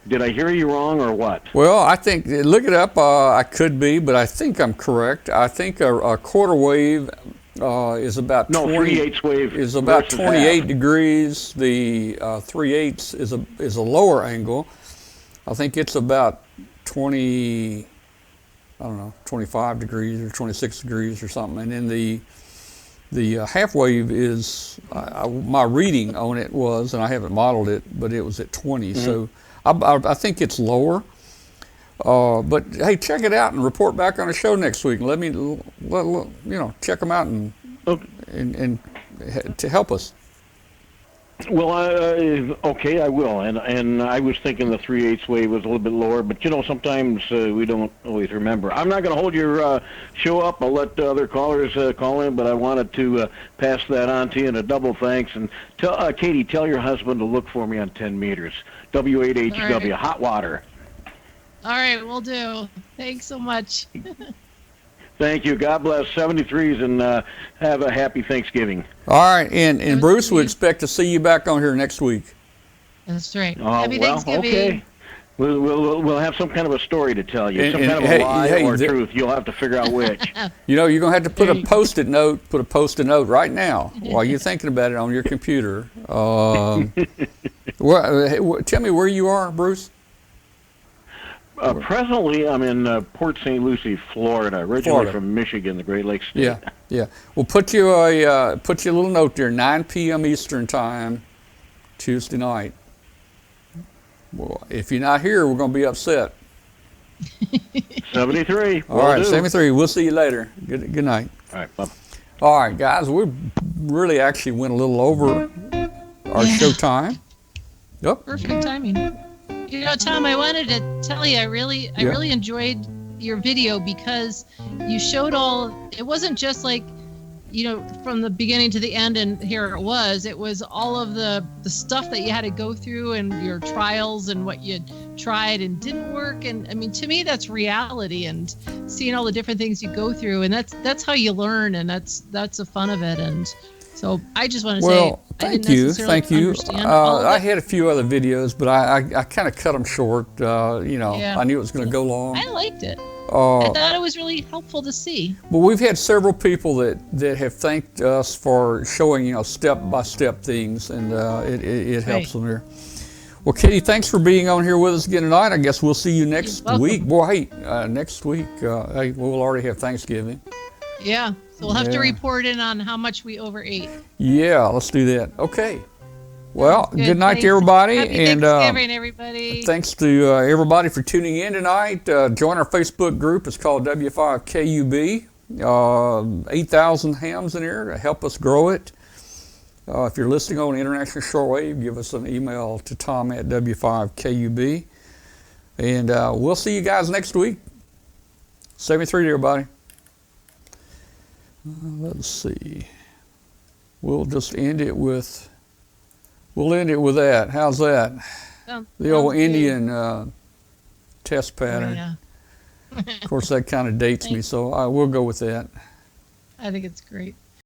Did I hear you wrong or what? Well, I think, look it up, I could be, but I think I'm correct. I think a quarter wave is about 3/8 wave is about versus 28 half. degrees. The 3/8 is a lower angle. I think it's about 25 degrees or 26 degrees or something. And then the half wave is, my reading on it was, and I haven't modeled it, but it was at 20. Mm-hmm. So I think it's lower. But hey, check it out and report back on the show next week. Let me, check them out and to help us. Well, okay, I will. And I was thinking the 3/8 wave was a little bit lower, but sometimes we don't always remember. I'm not going to hold your show up. I'll let other callers call in, but I wanted to pass that on to you, and a double thanks. And tell Katie, tell your husband to look for me on 10 meters. W8HW, All right. hot water. All right, we'll do. Thanks so much. Thank you. God bless 73s, and have a happy Thanksgiving. All right, and Bruce, we expect to see you back on here next week. That's right. Well, Happy Thanksgiving. okay. We'll have some kind of a story to tell you, some And kind of a lie or truth. You'll have to figure out which. You know, you're gonna have to put a post-it note right now while you're thinking about it on your computer. Tell me where you are, Bruce. Presently, I'm in Port St. Lucie, Florida. Originally from Michigan, the Great Lakes state. Yeah. We'll put you a little note there. 9 p.m. Eastern time, Tuesday night. Well, if you're not here, we're going to be upset. 73. All right, 73. We'll see you later. Good night. All right, bye. All right, guys, we really actually went a little over our show time. Yep. Perfect timing. You know, Tom, I wanted to tell you, I really enjoyed your video because you showed it wasn't just like, you know, from the beginning to the end and here it was all of the stuff that you had to go through and your trials and what you tried and didn't work. And I mean, to me, that's reality, and seeing all the different things you go through, and that's how you learn, and that's the fun of it. And so I just want to say, thank you. I had a few other videos, but I kind of cut them short. You know, I knew it was going to go long. I liked it. I thought it was really helpful to see. Well, we've had several people that have thanked us for showing, you know, step-by-step things, and it helps them there. Well, Katie, thanks for being on here with us again tonight. I guess we'll see you next week. Boy, hey, next week, we'll already have Thanksgiving. Yeah, so we'll have to report in on how much we overate. Yeah, let's do that. Okay. Well, good night to everybody. Happy Thanksgiving, everybody. Thanks to everybody for tuning in tonight. Join our Facebook group. It's called W5KUB. 8,000 hams in there to help us grow it. If you're listening on International Shortwave, give us an email to tom@W5KUB. And we'll see you guys next week. 73 to everybody. Let's see. We'll just end it with... We'll end it with that. How's that? The old Indian test pattern. Oh, yeah. Of course, that kind of dates me, so we'll go with that. I think it's great.